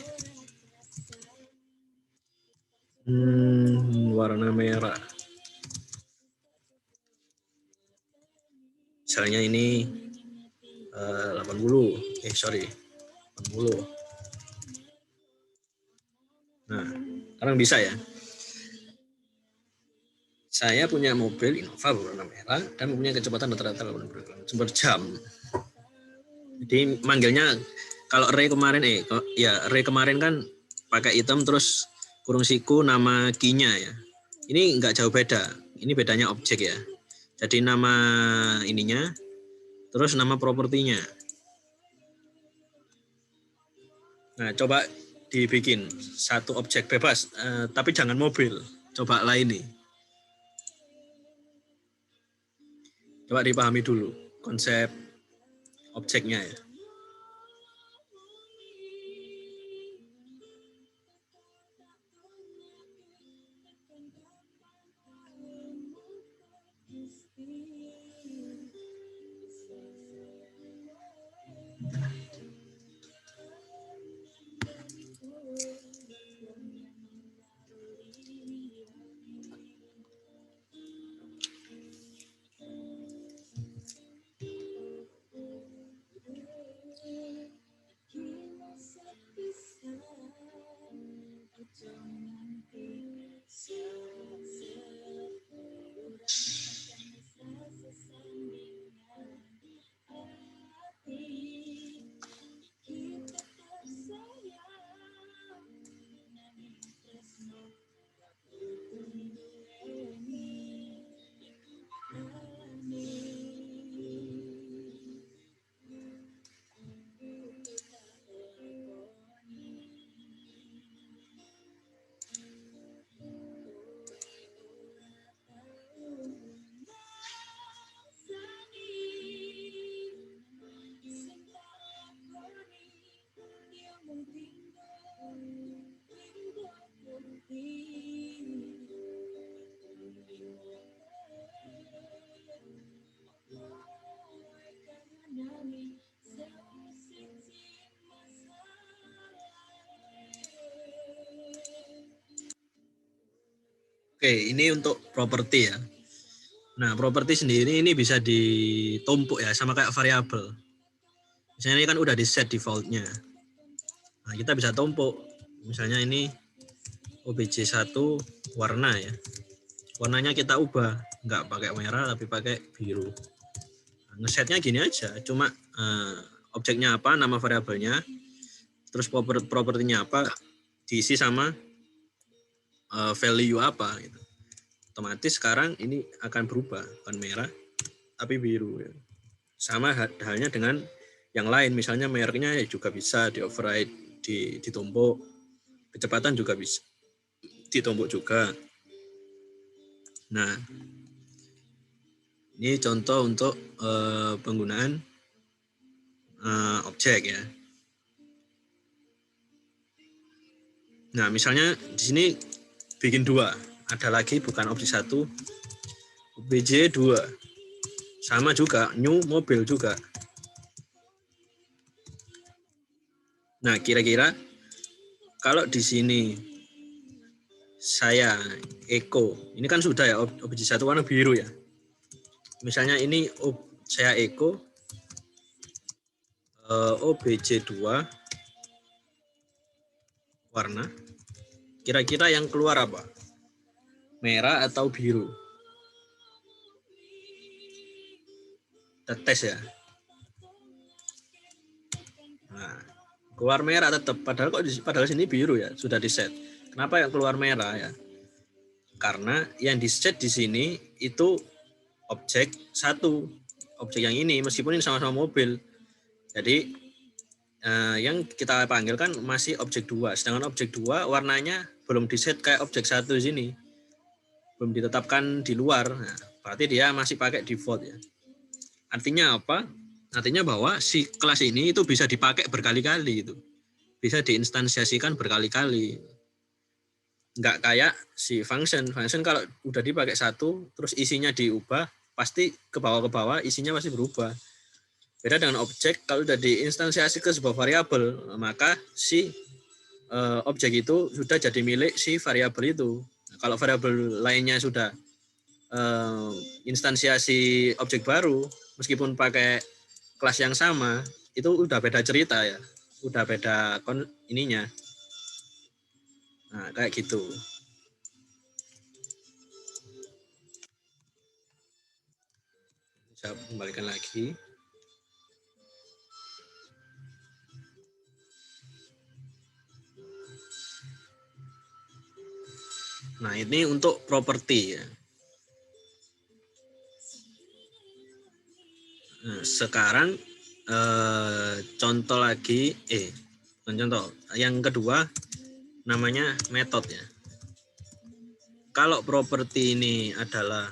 warna merah. Misalnya ini 80. Nah, sekarang bisa ya. Saya punya mobil Innova berwarna merah dan mempunyai kecepatan rata-rata 80 km per jam. Jadi manggilnya kalau array kemarin kan pakai item terus kurung siku nama key-nya ya. Ini enggak jauh beda. Ini bedanya objek ya. Jadi nama ininya terus nama propertinya. Nah, coba dibikin satu objek bebas, tapi jangan mobil. Coba lain nih. Coba dipahami dulu konsep objeknya ya. Oke, ini untuk properti ya. Nah, properti sendiri ini bisa ditumpuk ya, sama kayak variabel. Misalnya ini kan udah di set default-nya. Nah, kita bisa tumpuk. Misalnya ini obj1 warna ya. Warnanya kita ubah, nggak pakai merah tapi pakai biru. Nah, ngesetnya gini aja, cuma objeknya apa, nama variabelnya, terus propertinya apa, diisi sama value apa gitu. Otomatis sekarang ini akan berubah, bukan merah tapi biru ya. Sama halnya dengan yang lain, misalnya mereknya ya juga bisa di override, ditumpuk, kecepatan juga bisa ditumpuk juga. Nah, ini contoh untuk penggunaan objek ya. Nah, misalnya di sini bikin 2. Ada lagi bukan objek 1, obj 2. Sama juga, new mobil juga. Nah, kira-kira kalau di sini saya Eko, ini kan sudah ya obj 1 warna biru ya. Misalnya ini saya Eko, obj 2 warna. Kira-kira yang keluar apa? Merah atau biru? Kita tes ya. Nah, keluar merah tetap, padahal sini biru ya, sudah di set. Kenapa yang keluar merah ya? Karena yang di set di sini itu objek 1, objek yang ini meskipun ini sama-sama mobil. Jadi yang kita panggil kan masih objek 2, sedangkan objek 2 warnanya belum di set kayak objek 1 di sini. Belum ditetapkan di luar. Nah, berarti dia masih pakai default ya. Artinya apa? Artinya bahwa si kelas ini itu bisa dipakai berkali-kali itu. Bisa diinstansiasikan berkali-kali. Nggak kayak si function. Function kalau udah dipakai 1 terus isinya diubah, pasti ke bawah isinya pasti berubah. Beda dengan objek, kalau udah diinstansiasi ke sebuah variabel, maka si objek itu sudah jadi milik si variabel itu. Kalau variabel lainnya sudah instansiasi objek baru, meskipun pakai kelas yang sama, itu udah beda cerita ya, udah beda ininya. Nah, kayak gitu. Saya kembalikan lagi. Nah, ini untuk properti ya. Nah, sekarang contoh lagi, contoh yang kedua namanya metode ya. Kalau properti ini adalah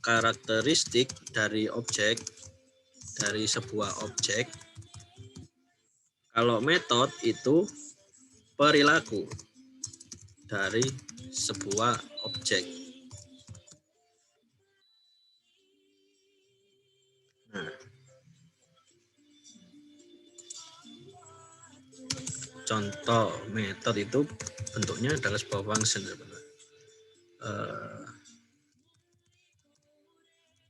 karakteristik dari objek, dari sebuah objek. Kalau metode itu perilaku dari sebuah objek. Nah, contoh metode itu bentuknya adalah sebuah function.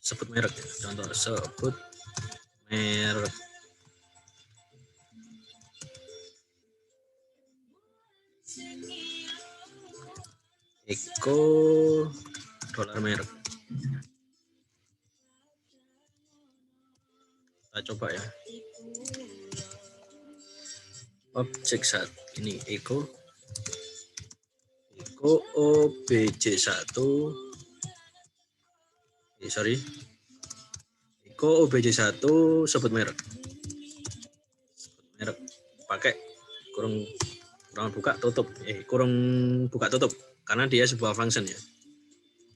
Sebut merek ya. Contoh sebut merek. Eko dolar merek. Kita coba ya. Objek saat ini Eko OBJ1 Eko OBJ1 sebut merek. Sebut merek pakai kurung buka tutup kurung buka tutup karena dia sebuah function ya.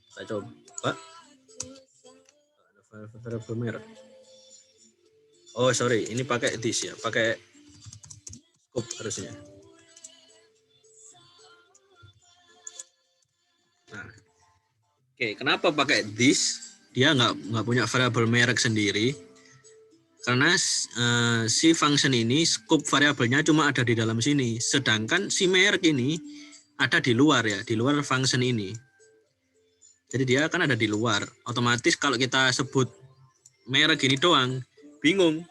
Kita coba variable merek. Oh sorry, ini pakai this ya, pakai scope harusnya. Nah, oke, kenapa pakai this? Dia nggak punya variabel merek sendiri, karena si function ini scope variabelnya cuma ada di dalam sini, sedangkan si merek ini ada di luar ya, di luar function ini. Jadi dia kan ada di luar. Otomatis kalau kita sebut merek ini doang, bingung.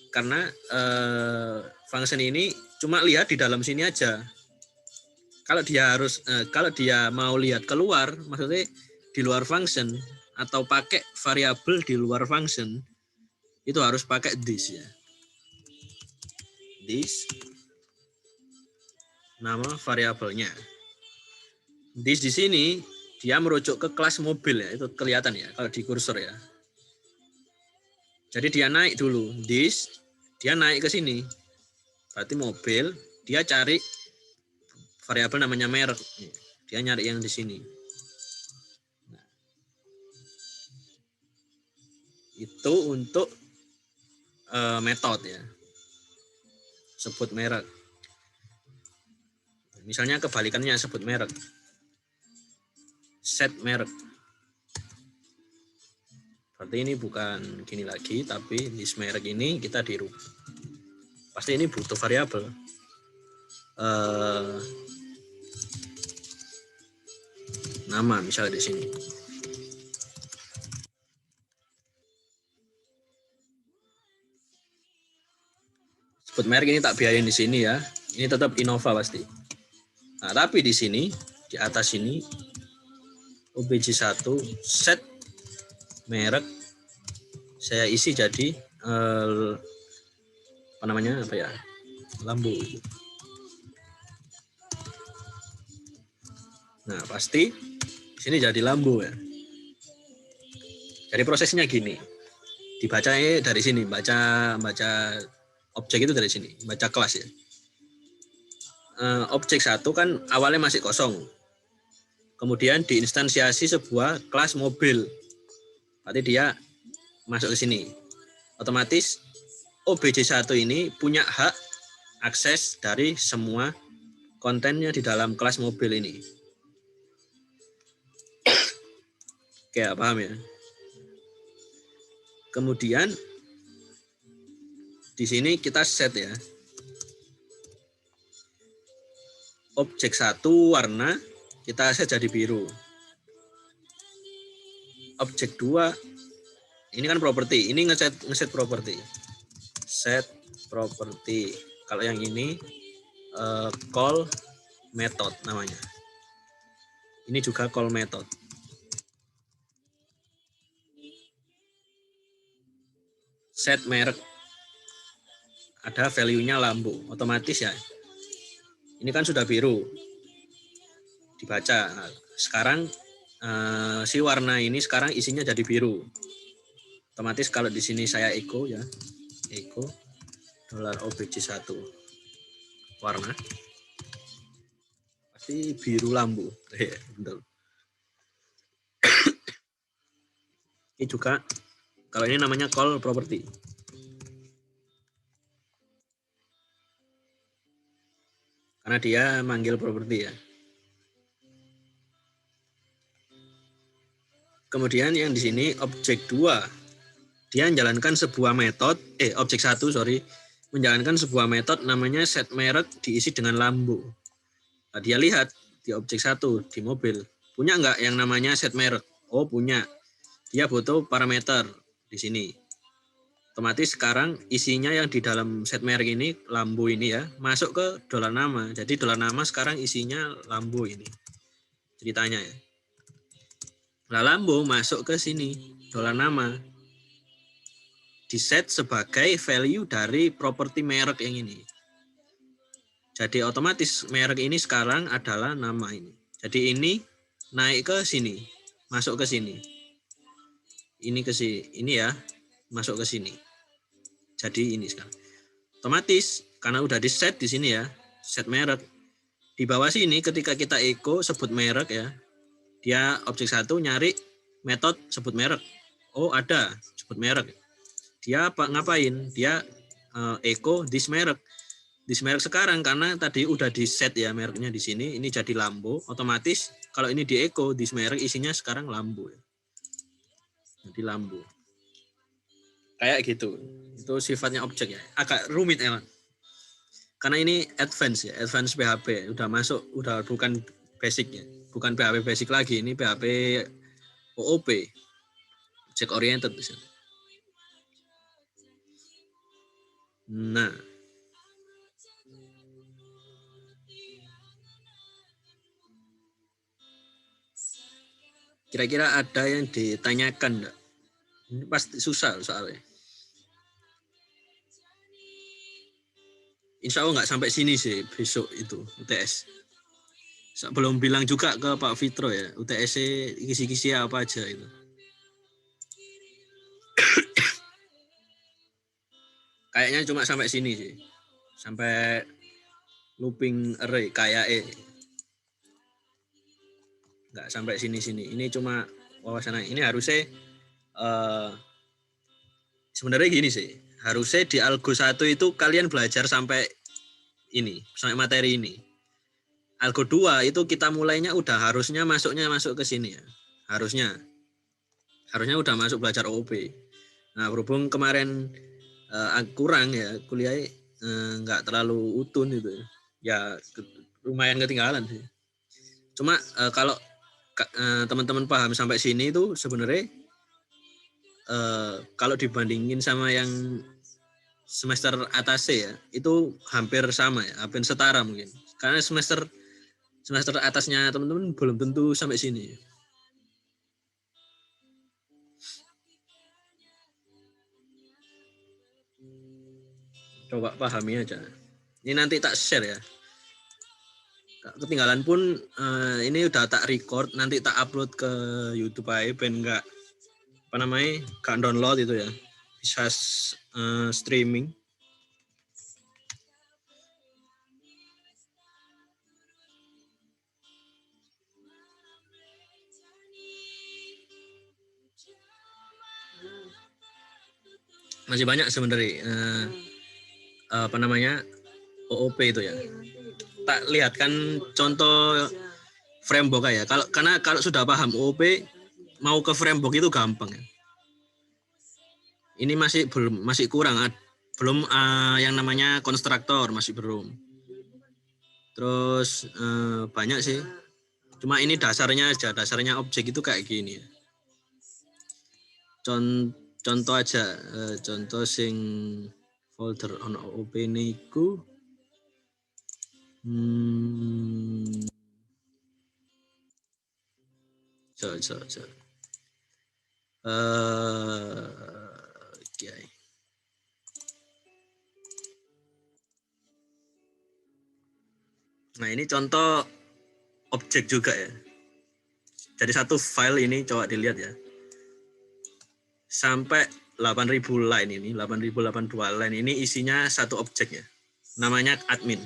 Karena function ini cuma lihat di dalam sini aja. Kalau dia mau lihat keluar, maksudnya di luar function atau pakai variabel di luar function, itu harus pakai this ya. This nama variabelnya. This di sini dia merujuk ke kelas mobil ya, itu kelihatan ya kalau di kursor ya. Jadi dia naik dulu, this dia naik ke sini. Berarti mobil, dia cari variabel namanya merek. Dia nyari yang di sini. Nah, itu untuk metode ya. Sebut merek. Misalnya kebalikannya sebut merek. Set merek. Berarti ini bukan gini lagi, tapi di merek ini kita dirubah. Pasti ini butuh variabel. Nama misalnya di sini. Sebut merek ini tak biayain di sini ya. Ini tetap Innova pasti. Nah, tapi di sini, di atas ini, OBJ1 set merek saya isi jadi lampu. Nah pasti di sini jadi lampu ya. Jadi prosesnya gini, dibacanya dari sini, baca objek itu dari sini, baca kelas ya. Objek 1 kan awalnya masih kosong, kemudian diinstansiasi sebuah kelas mobil. Berarti dia masuk ke sini. Otomatis OBJ1 ini punya hak akses dari semua kontennya di dalam kelas mobil ini. Oke, paham ya? Kemudian di sini kita set ya. Objek 1 warna kita set jadi biru. Objek 2 ini kan properti, ini ngeset properti. Set properti. Kalau yang ini call method namanya. Ini juga call method. Set merek. Ada value-nya lampu, otomatis ya. Ini kan sudah biru. Dibaca. Nah, sekarang si warna ini sekarang isinya jadi biru. Otomatis kalau di sini saya echo ya, echo $OBJ1 warna pasti biru lampu. Betul. Ini juga kalau ini namanya call property. Karena dia manggil property ya. Kemudian yang di sini objek 2. Dia menjalankan sebuah metode, objek 1 menjalankan sebuah metode namanya set merek diisi dengan lampu. Nah, dia lihat di objek 1 di mobil, punya nggak yang namanya set merek? Oh, punya. Dia butuh parameter di sini. Otomatis sekarang isinya yang di dalam set merek ini, lampu ini ya, masuk ke dolar nama. Jadi dolar nama sekarang isinya lampu ini. Ceritanya ya. Nah, lampu masuk ke sini, dolar nama. Diset sebagai value dari properti merek yang ini. Jadi otomatis merek ini sekarang adalah nama ini. Jadi ini naik ke sini, masuk ke sini. Ini ke sini, ini ya, masuk ke sini. Jadi ini sekarang. Otomatis karena udah di set di sini ya, set merek. Di bawah sini ketika kita echo sebut merek ya, dia objek 1 nyari metode sebut merek. Oh, ada sebut merek. Dia ngapain? Dia echo this merek. This merek sekarang karena tadi udah di set ya mereknya di sini, ini jadi lampu. Otomatis kalau ini di echo this merek isinya sekarang lampu ya. Jadi lampu. Kayak gitu. Itu sifatnya objek ya. Agak rumit emang. Karena ini advance ya, advance PHP. Udah masuk, udah bukan basicnya. Bukan PHP basic lagi, ini PHP OOP. Object oriented. Nah. Kira-kira ada yang ditanyakan enggak? Ini pasti susah soalnya. Insya Allah nggak sampai sini sih besok itu UTS. Belum bilang juga ke Pak Fitro ya, UTS kisi-kisi apa aja itu. Kayaknya cuma sampai sini sih. Sampai looping array kayak nggak sampai sini-sini. Ini cuma wawasan. Ini harusnya sebenarnya gini sih. Harusnya di Algo 1 itu kalian belajar sampai ini, sampai materi ini. Algo 2 itu kita mulainya udah harusnya masuk ke sini ya. Harusnya udah masuk belajar OOP. Nah, berhubung kemarin kurang ya kuliah nggak terlalu utun itu ya lumayan ketinggalan sih. Cuma kalau teman-teman paham sampai sini itu sebenarnya kalau dibandingin sama yang semester atas ya itu hampir sama ya, hampir setara mungkin. Karena semester atasnya teman-teman belum tentu sampai sini. Coba pahami aja. Ini nanti tak share ya. Ketinggalan pun ini udah tak record, nanti tak upload ke YouTube aja, ben enggak enggak download itu ya. Bisa streaming. Masih banyak sebenarnya OOP itu ya. Tak lihatkan contoh framework ya. Karena kalau sudah paham OOP mau ke framework itu gampang ya. Ini masih kurang, belum yang namanya konstruktor masih belum. Terus banyak sih. Cuma ini dasarnya aja, dasarnya objek itu kayak gini ya. Contoh aja, contoh sing folder ono OOP niku. Okay. Nah, ini contoh objek juga ya. Jadi satu file ini coba dilihat ya. Sampai 8.000 line ini, 8.082 line ini isinya satu objek ya. Namanya admin.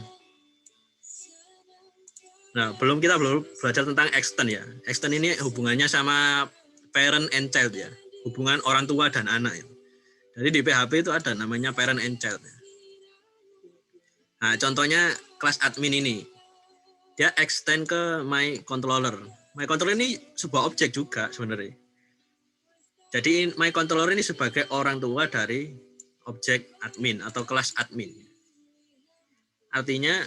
Nah, kita belum belajar tentang extend ya. Extend ini hubungannya sama parent and child ya. hubungan orang tua dan anak itu. Jadi di PHP itu ada namanya parent and child. Nah, contohnya kelas admin ini. Dia extend ke my controller. My controller ini sebuah objek juga sebenarnya. Jadi my controller ini sebagai orang tua dari objek admin atau kelas admin. Artinya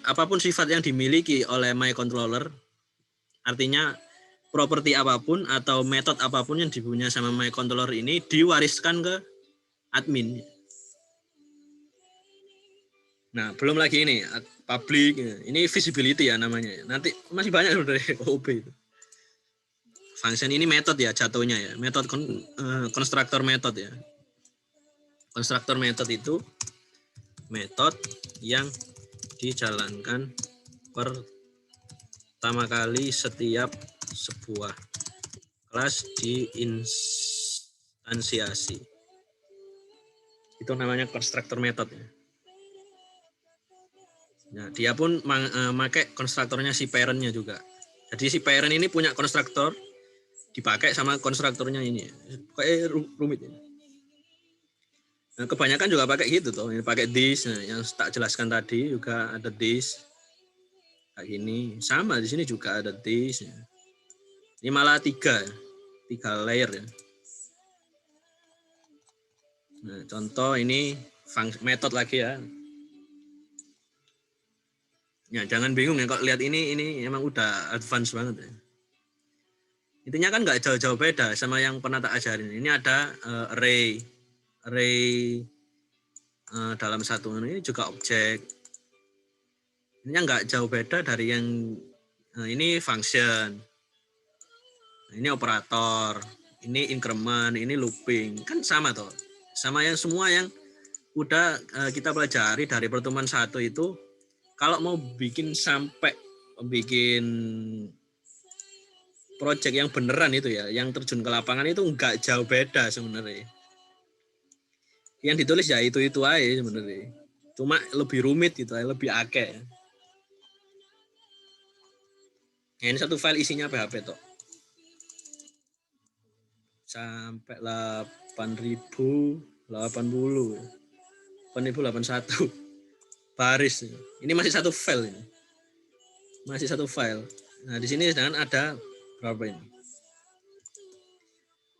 apapun sifat yang dimiliki oleh my controller, artinya properti apapun atau metode apapun yang dipunya sama my controller ini diwariskan ke admin. Nah, belum lagi ini public, ini visibility ya namanya. Nanti masih banyak sebenarnya OOP itu. Function ini metode ya jatuhnya ya, metode konstruktor metode ya. Konstruktor metode itu metode yang dijalankan pertama kali setiap sebuah kelas diinstansiasi. Itu namanya konstruktor metode ya. Nah, dia pun pakai konstruktornya si parent-nya juga. Jadi si parent ini punya konstruktor dipakai sama konstruktornya ini. Kayak rumit ya. Nah, kebanyakan juga pakai gitu toh. Ini pakai this, nah, yang tak jelaskan tadi juga ada this. Kayak gini. Sama di sini juga ada this. Ya. Ini malah tiga layer ya. Nah, contoh ini metode lagi ya. Ya, jangan bingung ya kalau lihat ini emang udah advance banget ya. Intinya kan nggak jauh-jauh beda sama yang pernah tak ajarin. Ini ada array dalam satu ini juga objek. Ini nggak jauh beda dari yang ini function. Ini operator, ini increment, ini looping. Kan sama toh. Sama yang semua yang udah kita pelajari dari pertemuan 1 itu. Kalau mau bikin project yang beneran itu ya, yang terjun ke lapangan itu nggak jauh beda sebenarnya. Yang ditulis ya itu aja sebenarnya. Cuma lebih rumit gitu, lebih akeh. Ini satu file isinya PHP toh. Sampai 8.080, 8.081 baris. Ini masih satu file ini. Masih satu file. Nah, di sini sedangkan ada berapa ini?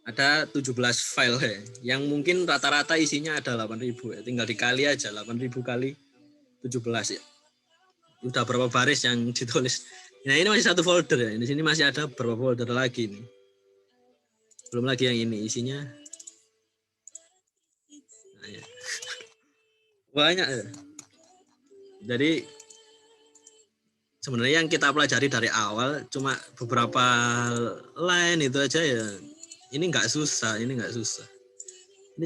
Ada 17 file ya, yang mungkin rata-rata isinya ada 8.000 ya. Tinggal dikali aja 8.000 kali 17 ya. Udah berapa baris yang ditulis. Nah, ini masih satu folder ya. Di sini masih ada berapa folder lagi nih. Belum lagi yang ini isinya. Nah, ya. Banyak ya. Jadi sebenarnya yang kita pelajari dari awal cuma beberapa line itu aja ya. Ini nggak susah. Ini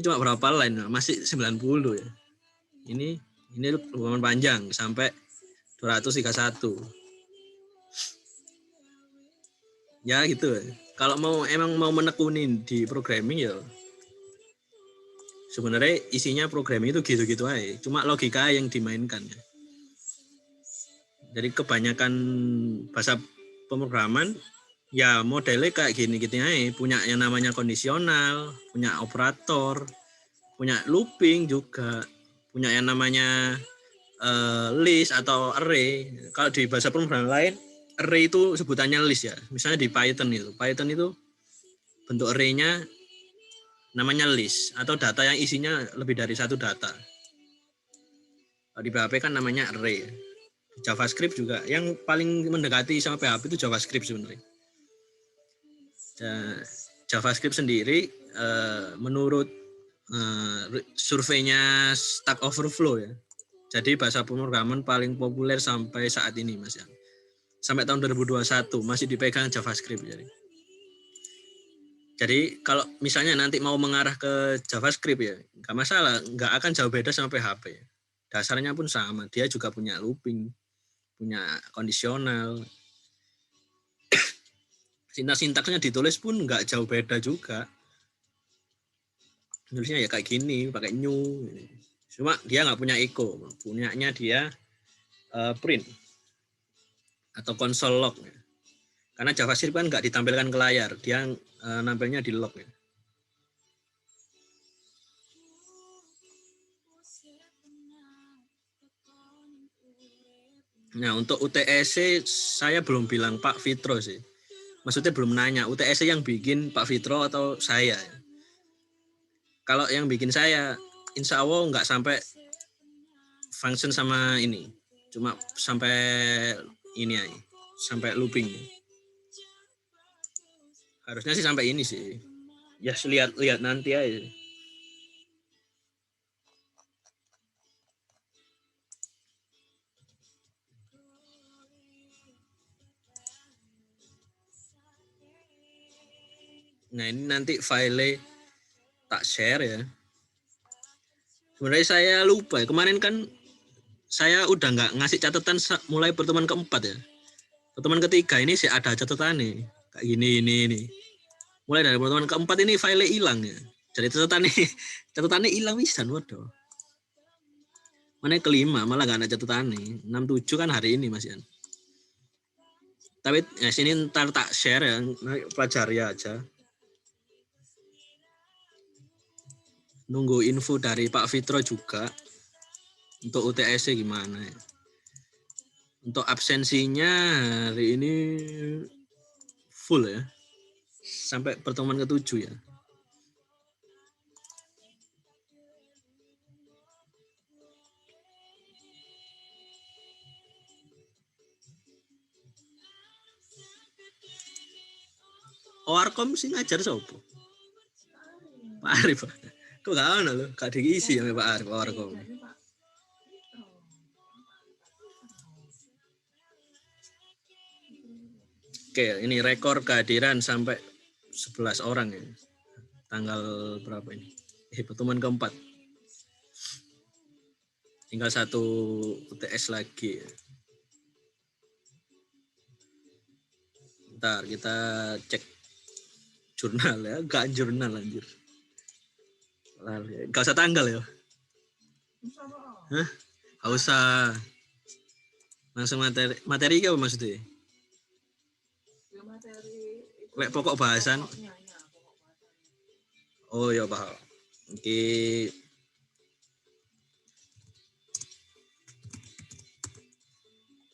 cuma berapa line, masih 90 ya. Ini lumayan panjang sampai 231. Ya gitu. Kalau emang mau menekunin di programming ya sebenarnya isinya programming itu gitu-gitu aja. Cuma logika yang dimainkan ya. Jadi kebanyakan bahasa pemrograman ya modelnya kayak gini aja. Punya yang namanya kondisional, punya operator, punya looping juga, punya yang namanya list atau array. Kalau di bahasa pemrograman lain, array itu sebutannya list ya. Misalnya di Python itu bentuk array-nya namanya list atau data yang isinya lebih dari satu data. Kalau di PHP kan namanya array. JavaScript juga yang paling mendekati sama PHP itu JavaScript sebenarnya. JavaScript sendiri menurut surveinya Stack Overflow ya. Jadi bahasa pemrograman paling populer sampai saat ini Mas ya. Sampai tahun 2021 masih dipegang JavaScript Jadi kalau misalnya nanti mau mengarah ke JavaScript ya, nggak masalah, nggak akan jauh beda sama PHP. Dasarnya pun sama, dia juga punya looping, punya kondisional. Sintaksnya ditulis pun nggak jauh beda juga. Nulisnya ya kayak gini, pakai new. Cuma dia nggak punya echo, punyanya dia print atau console log. Karena JavaScript kan nggak ditampilkan ke layar, dia nampilnya di log. Nah, untuk UTS saya belum bilang Pak Fitro sih. Maksudnya belum nanya, UTS yang bikin Pak Fitro atau saya. Kalau yang bikin saya, insya Allah nggak sampai function sama ini. Cuma sampai ini aja, sampai looping. Harusnya sih sampai ini sih. Ya lihat nanti aja. Nah, ini nanti file tak share ya. Sebenarnya saya lupa ya. Kemarin kan saya udah nggak ngasih catatan mulai pertemuan keempat ya. Pertemuan ketiga ini sih ada catatan nih. Kayak ini. Mulai dari pertemuan keempat ini file hilang ya. Jadi catatannya hilang bisa waduh. Mana yang kelima malah nggak ada catatan nih. 67 kan hari ini Mas Yan. Tapi ya sini ntar tak share ya, pelajari aja. Nunggu info dari Pak Fitro juga untuk UTS gimana ya. Untuk absensinya hari ini full ya. Sampai pertemuan ke-7 ya. Warkom sih ngajar sopo? Pak Arif. Kok gak ada loh, gak diisi ya Pak Arif Warkom. Oke, ini rekor kehadiran sampai 11 orang ya. Tanggal berapa ini? Pertemuan keempat. Tinggal 1 UTS lagi. Ntar kita cek jurnal ya, gak jurnal anjir. Gak usah tanggal ya. Hah? Gak usah. Langsung materi apa maksudnya? Lek pokok bahasan. Oh ya paham. Oke.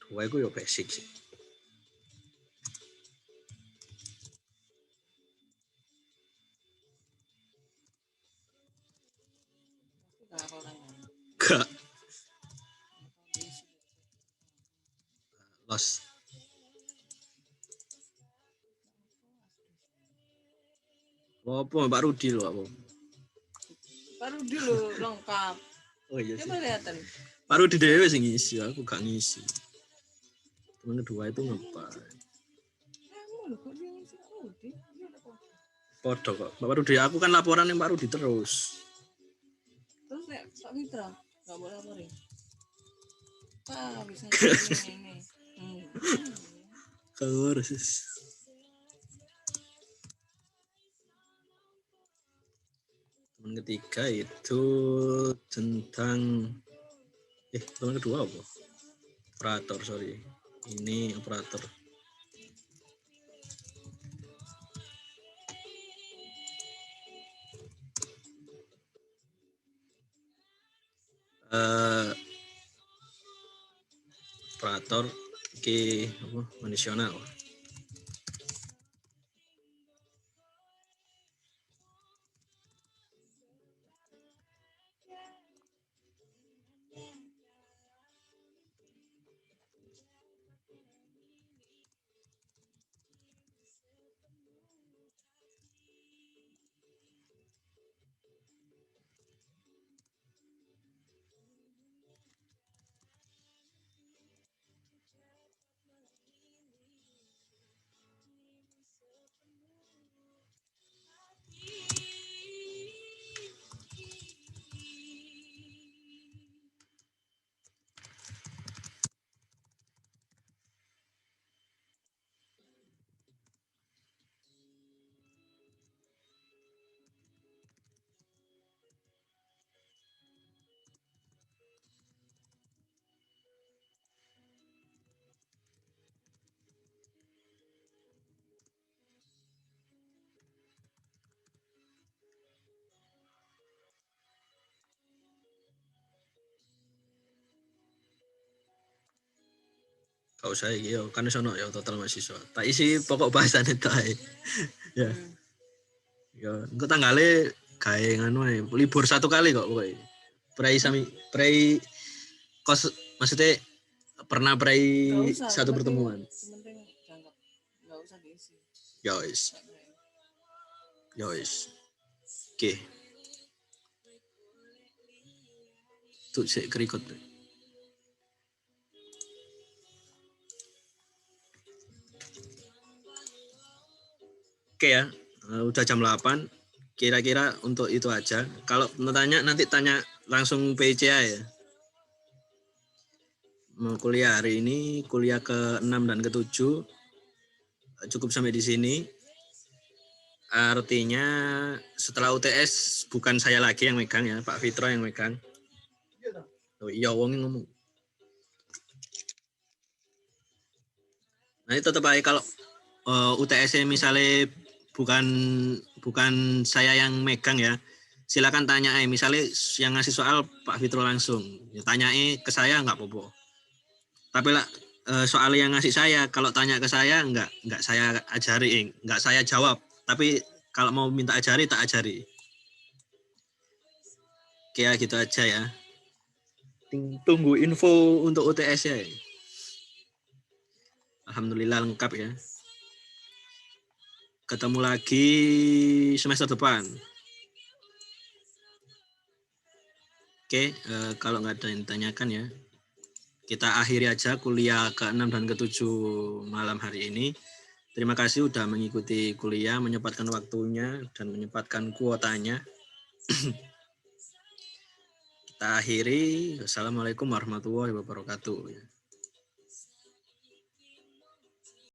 Dua itu ya basic sih. Gak. Los. Apa Mbak Rudi loh apa? Pak Rudi lo lengkap. Oh iya sih. Coba lihatin. Pak Rudi dewe sing ngisi, aku gak ngisi. Teman kedua itu ngepak. Lo kok dia ngisi Pak Rudi? Dia udah kok. Podo kok. Pak Rudi, aku kan laporan yang Pak Rudi terus. Terus nek Pak Mitra nggak boleh laporin. Pak bisa ini. Harus. Teman ketiga itu tentang teman kedua apa? Operator, sorry. Ini operator. Operator ke apa? Kondisional. Gak usah iki yo, kan sono ya total mahasiswa. Tak isi pokok bahasan itu ae. Ya. Ya, engko tanggale gawe nganu ae, libur 1 kali kok kowe. Prei kos maksudnya pernah prei Nggak usah, satu yang pertemuan. penting dianggap nggak usah diisi. Ya wis. Ya wis. Oke. Tuh sik kerikut. Oke ya, udah jam 8. Kira-kira untuk itu aja. Kalau mau tanya nanti tanya langsung PCA ya. Mau kuliah hari ini, kuliah ke-6 dan ke-7. Cukup sampai di sini. Artinya setelah UTS bukan saya lagi yang megang ya, Pak Fitro yang megang. Oh iya, wong ngomong. Nah, tetap aja kalau UTS misalnya bukan saya yang megang ya, silakan tanya misalnya yang ngasih soal Pak Fitro langsung, ya tanyai ke saya nggak apa-apa. Tapi lah soal yang ngasih saya, kalau tanya ke saya nggak saya ajari, nggak saya jawab. Tapi kalau mau minta ajari tak ajari. Oke ya gitu aja ya. Tunggu info untuk UTS ya. Alhamdulillah lengkap ya. Ketemu lagi semester depan. Oke, kalau nggak ada yang ditanyakan ya, kita akhiri aja kuliah ke-6 dan ke-7 malam hari ini. Terima kasih sudah mengikuti kuliah, menyempatkan waktunya, dan menyempatkan kuotanya. Kita akhiri. Wassalamualaikum warahmatullahi wabarakatuh.